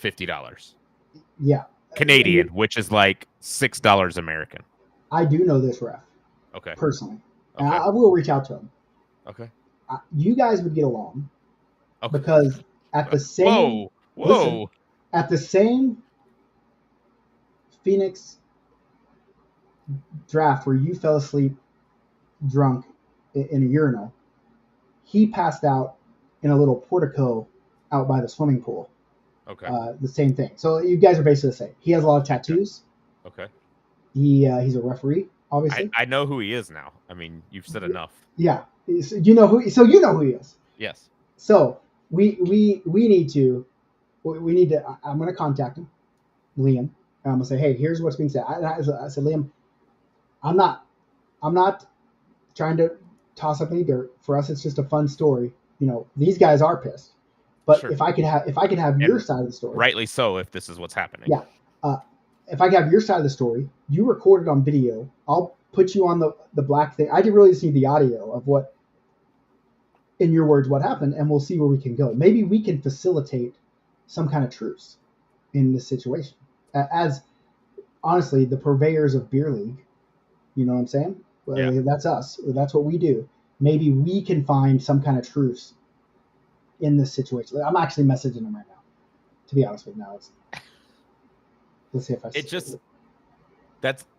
Speaker 5: $50.
Speaker 4: Yeah.
Speaker 5: Canadian, which is like $6 American.
Speaker 4: I do know this ref.
Speaker 5: Okay.
Speaker 4: Personally.
Speaker 5: Okay.
Speaker 4: And I will reach out to him.
Speaker 5: Okay.
Speaker 4: You guys would get along.
Speaker 5: Okay.
Speaker 4: Because at the same
Speaker 5: Whoa.
Speaker 4: At the same Phoenix draft where you fell asleep drunk in a urinal, he passed out in a little portico out by the swimming pool.
Speaker 5: Okay.
Speaker 4: The same thing. So you guys are basically the same. He has a lot of tattoos.
Speaker 5: Okay.
Speaker 4: He's a referee, obviously.
Speaker 5: I know who he is now. I mean, you've said enough.
Speaker 4: Yeah. You know who he is.
Speaker 5: Yes.
Speaker 4: So we need to I'm going to contact him, Liam, and I'm going to say, hey, here's what's being said. I said, Liam, I'm not trying to toss up any dirt. For us, it's just a fun story. You know, these guys are pissed. But
Speaker 5: sure.
Speaker 4: if I could have your side of the story.
Speaker 5: Rightly so, if this is what's happening.
Speaker 4: Yeah. If I could have your side of the story, you record it on video. I'll put you on the black thing. I really just need the audio of what, in your words, what happened, and we'll see where we can go. Maybe we can facilitate some kind of truce in this situation. As, honestly, the purveyors of beer league, you know what I'm saying?
Speaker 5: Yeah.
Speaker 4: That's us. That's what we do. Maybe we can find some kind of truce in this situation. I'm actually messaging him right now, to be honest with you. Now, let's see if I.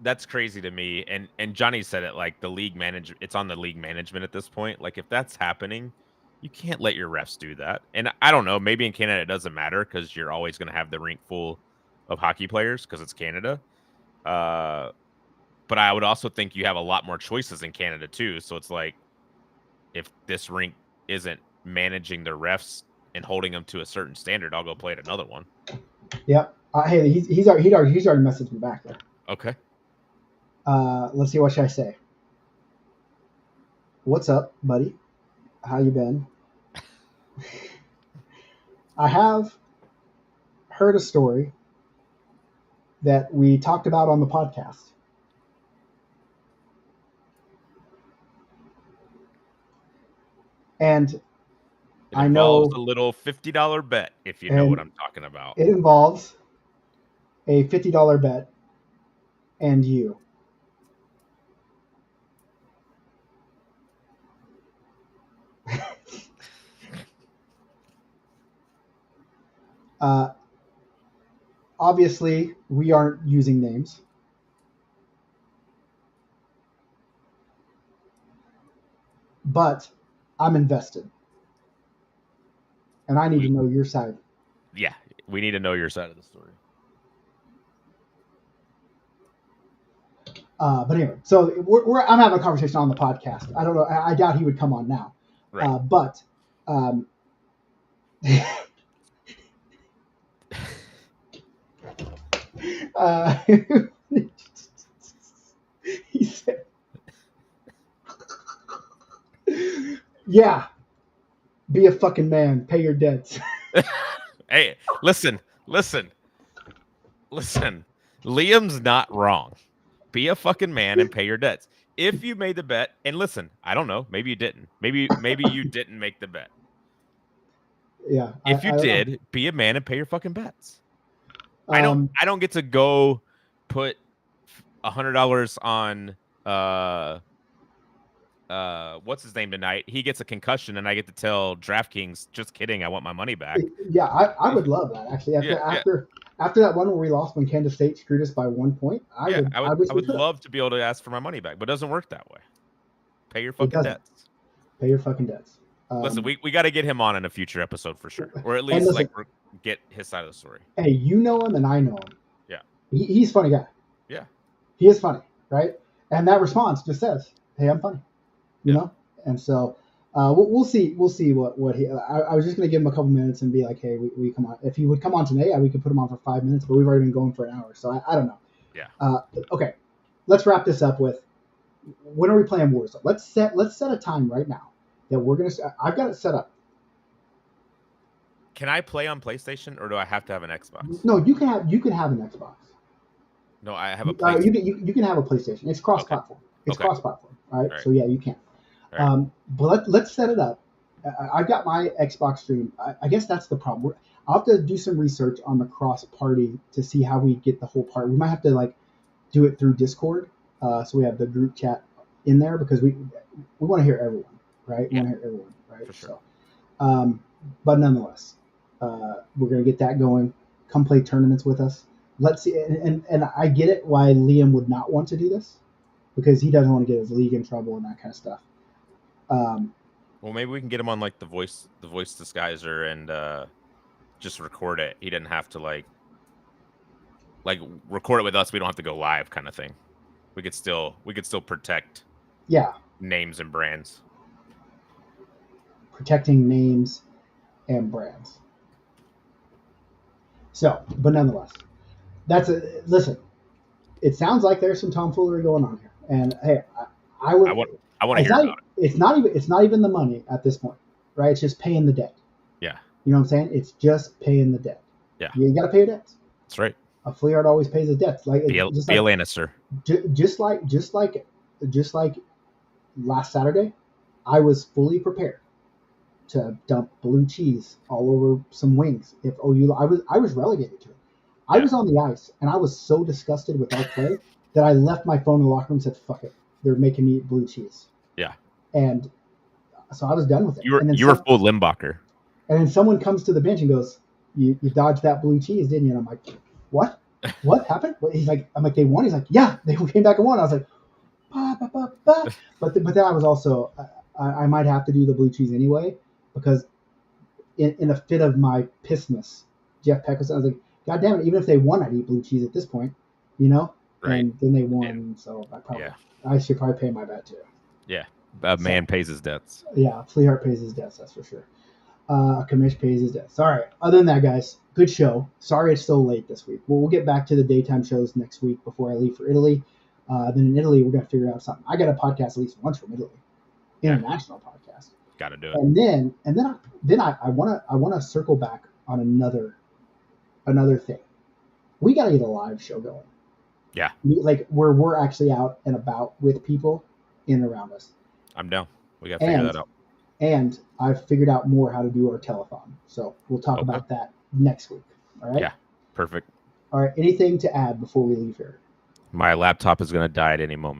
Speaker 5: That's crazy to me. And Johnny said it, like the league manager. It's on the league management at this point. Like if that's happening, you can't let your refs do that. And I don't know. Maybe in Canada it doesn't matter because you're always going to have the rink full of hockey players because it's Canada. But I would also think you have a lot more choices in Canada too. So it's like if this rink isn't managing their refs and holding them to a certain standard, I'll go play at another one.
Speaker 4: Yep. Hey, he's already messaged me back there.
Speaker 5: Okay.
Speaker 4: Let's see. What should I say? What's up, buddy? How you been? I have heard a story that we talked about on the podcast. And I know
Speaker 5: a little $50 bet, if you know what I'm talking about.
Speaker 4: It involves a $50 bet and you. Obviously, we aren't using names. But I'm invested. And I need to know your side.
Speaker 5: Yeah, we need to know your side of the story.
Speaker 4: But anyway, so I'm having a conversation on the podcast. I don't know. I doubt he would come on now.
Speaker 5: Right.
Speaker 4: But he said, yeah, be a fucking man, pay your debts.
Speaker 5: Hey, listen. Liam's not wrong. Be a fucking man and pay your debts. If you made the bet, and listen, I don't know, maybe you didn't. Maybe you didn't make the bet.
Speaker 4: Yeah.
Speaker 5: If you did, be a man and pay your fucking bets. I don't get to go put $100 on what's his name tonight. He gets a concussion and I get to tell DraftKings, just kidding, I want my money back.
Speaker 4: Yeah, I would love that actually. After that one where we lost when Kansas State screwed us by 1 point, I would
Speaker 5: love to be able to ask for my money back, but it doesn't work that way. Pay your fucking debts.
Speaker 4: Pay your fucking debts.
Speaker 5: Listen, we got to get him on in a future episode for sure, or at least get his side of the story.
Speaker 4: Hey, you know him and I know him.
Speaker 5: Yeah,
Speaker 4: he's a funny guy.
Speaker 5: Yeah,
Speaker 4: he is funny, right? And that response just says, "Hey, I'm funny," you know. And so we'll see what he. I was just gonna give him a couple minutes and be like, "Hey, we come on." If he would come on today, we could put him on for 5 minutes, but we've already been going for an hour, so I don't know.
Speaker 5: Yeah.
Speaker 4: Okay, let's wrap this up with when are we playing Warzone? Let's set a time right now that we're gonna. I've got it set up.
Speaker 5: Can I play on PlayStation, or do I have to have an Xbox?
Speaker 4: No, you can have an Xbox.
Speaker 5: No, I have a PlayStation.
Speaker 4: You can have a PlayStation. It's cross-platform. It's cross-platform. All right. So yeah, you can. Right. But let's set it up. I've got my Xbox stream. I guess that's the problem. I'll have to do some research on the cross-party to see how we get the whole part. We might have to do it through Discord, so we have the group chat in there because we want to hear everyone, right? We want to hear everyone, right?
Speaker 5: For sure.
Speaker 4: So, but nonetheless, we're gonna get that going. Come play tournaments with us. Let's see, and I get it why Liam would not want to do this because he doesn't want to get his league in trouble and that kind of stuff.
Speaker 5: Well, maybe we can get him on the voice disguiser and just record it. He didn't have to like record it with us. We don't have to go live, kind of thing. We could still protect names and brands.
Speaker 4: Protecting names and brands. So, but nonetheless, listen. It sounds like there's some tomfoolery going on here, and hey, I want to hear about it. It's not even the money at this point, right? It's just paying the debt.
Speaker 5: Yeah.
Speaker 4: You know what I'm saying? It's just paying the debt.
Speaker 5: Yeah.
Speaker 4: You got to pay your debts.
Speaker 5: That's right.
Speaker 4: A Fleard always pays his debts. Like
Speaker 5: be a Lannister.
Speaker 4: Just like last Saturday, I was fully prepared to dump blue cheese all over some wings. If OU, I was relegated to it. I was on the ice and I was so disgusted with our play that I left my phone in the locker room and said, "Fuck it, they're making me eat blue cheese."
Speaker 5: Yeah.
Speaker 4: And so I was done with it.
Speaker 5: You were full Limbacher.
Speaker 4: And then someone comes to the bench and goes, "You dodged that blue cheese, didn't you?" And I'm like, "What?" what happened? He's like, I'm like, they won. He's like, yeah, they came back and won. I was like, bah, bah, bah, bah. But then I was also, I might have to do the blue cheese anyway because in a fit of my pissness, Jeff Peck was, I was like, God damn it, even if they won, I'd eat blue cheese at this point, you know?
Speaker 5: Right.
Speaker 4: And then they won,
Speaker 5: And-
Speaker 4: so
Speaker 5: Yeah.
Speaker 4: I should probably pay my bet too.
Speaker 5: Yeah. A man pays his debts.
Speaker 4: Yeah, Fleehart pays his debts, that's for sure. Kamish pays his debts. All right. Other than that, guys, good show. Sorry it's so late this week. We'll get back to the daytime shows next week before I leave for Italy. Then in Italy, we're gonna figure out something. I got a podcast at least once from Italy, international podcast.
Speaker 5: Got to do it.
Speaker 4: And then I wanna circle back on another thing. We gotta get a live show going.
Speaker 5: Yeah.
Speaker 4: Like where we're actually out and about with people in and around us.
Speaker 5: I'm down. We got to figure that out.
Speaker 4: And I've figured out more how to do our telethon. So we'll talk about that next week. All right.
Speaker 5: Yeah. Perfect.
Speaker 4: All right. Anything to add before we leave here?
Speaker 5: My laptop is going to die at any moment.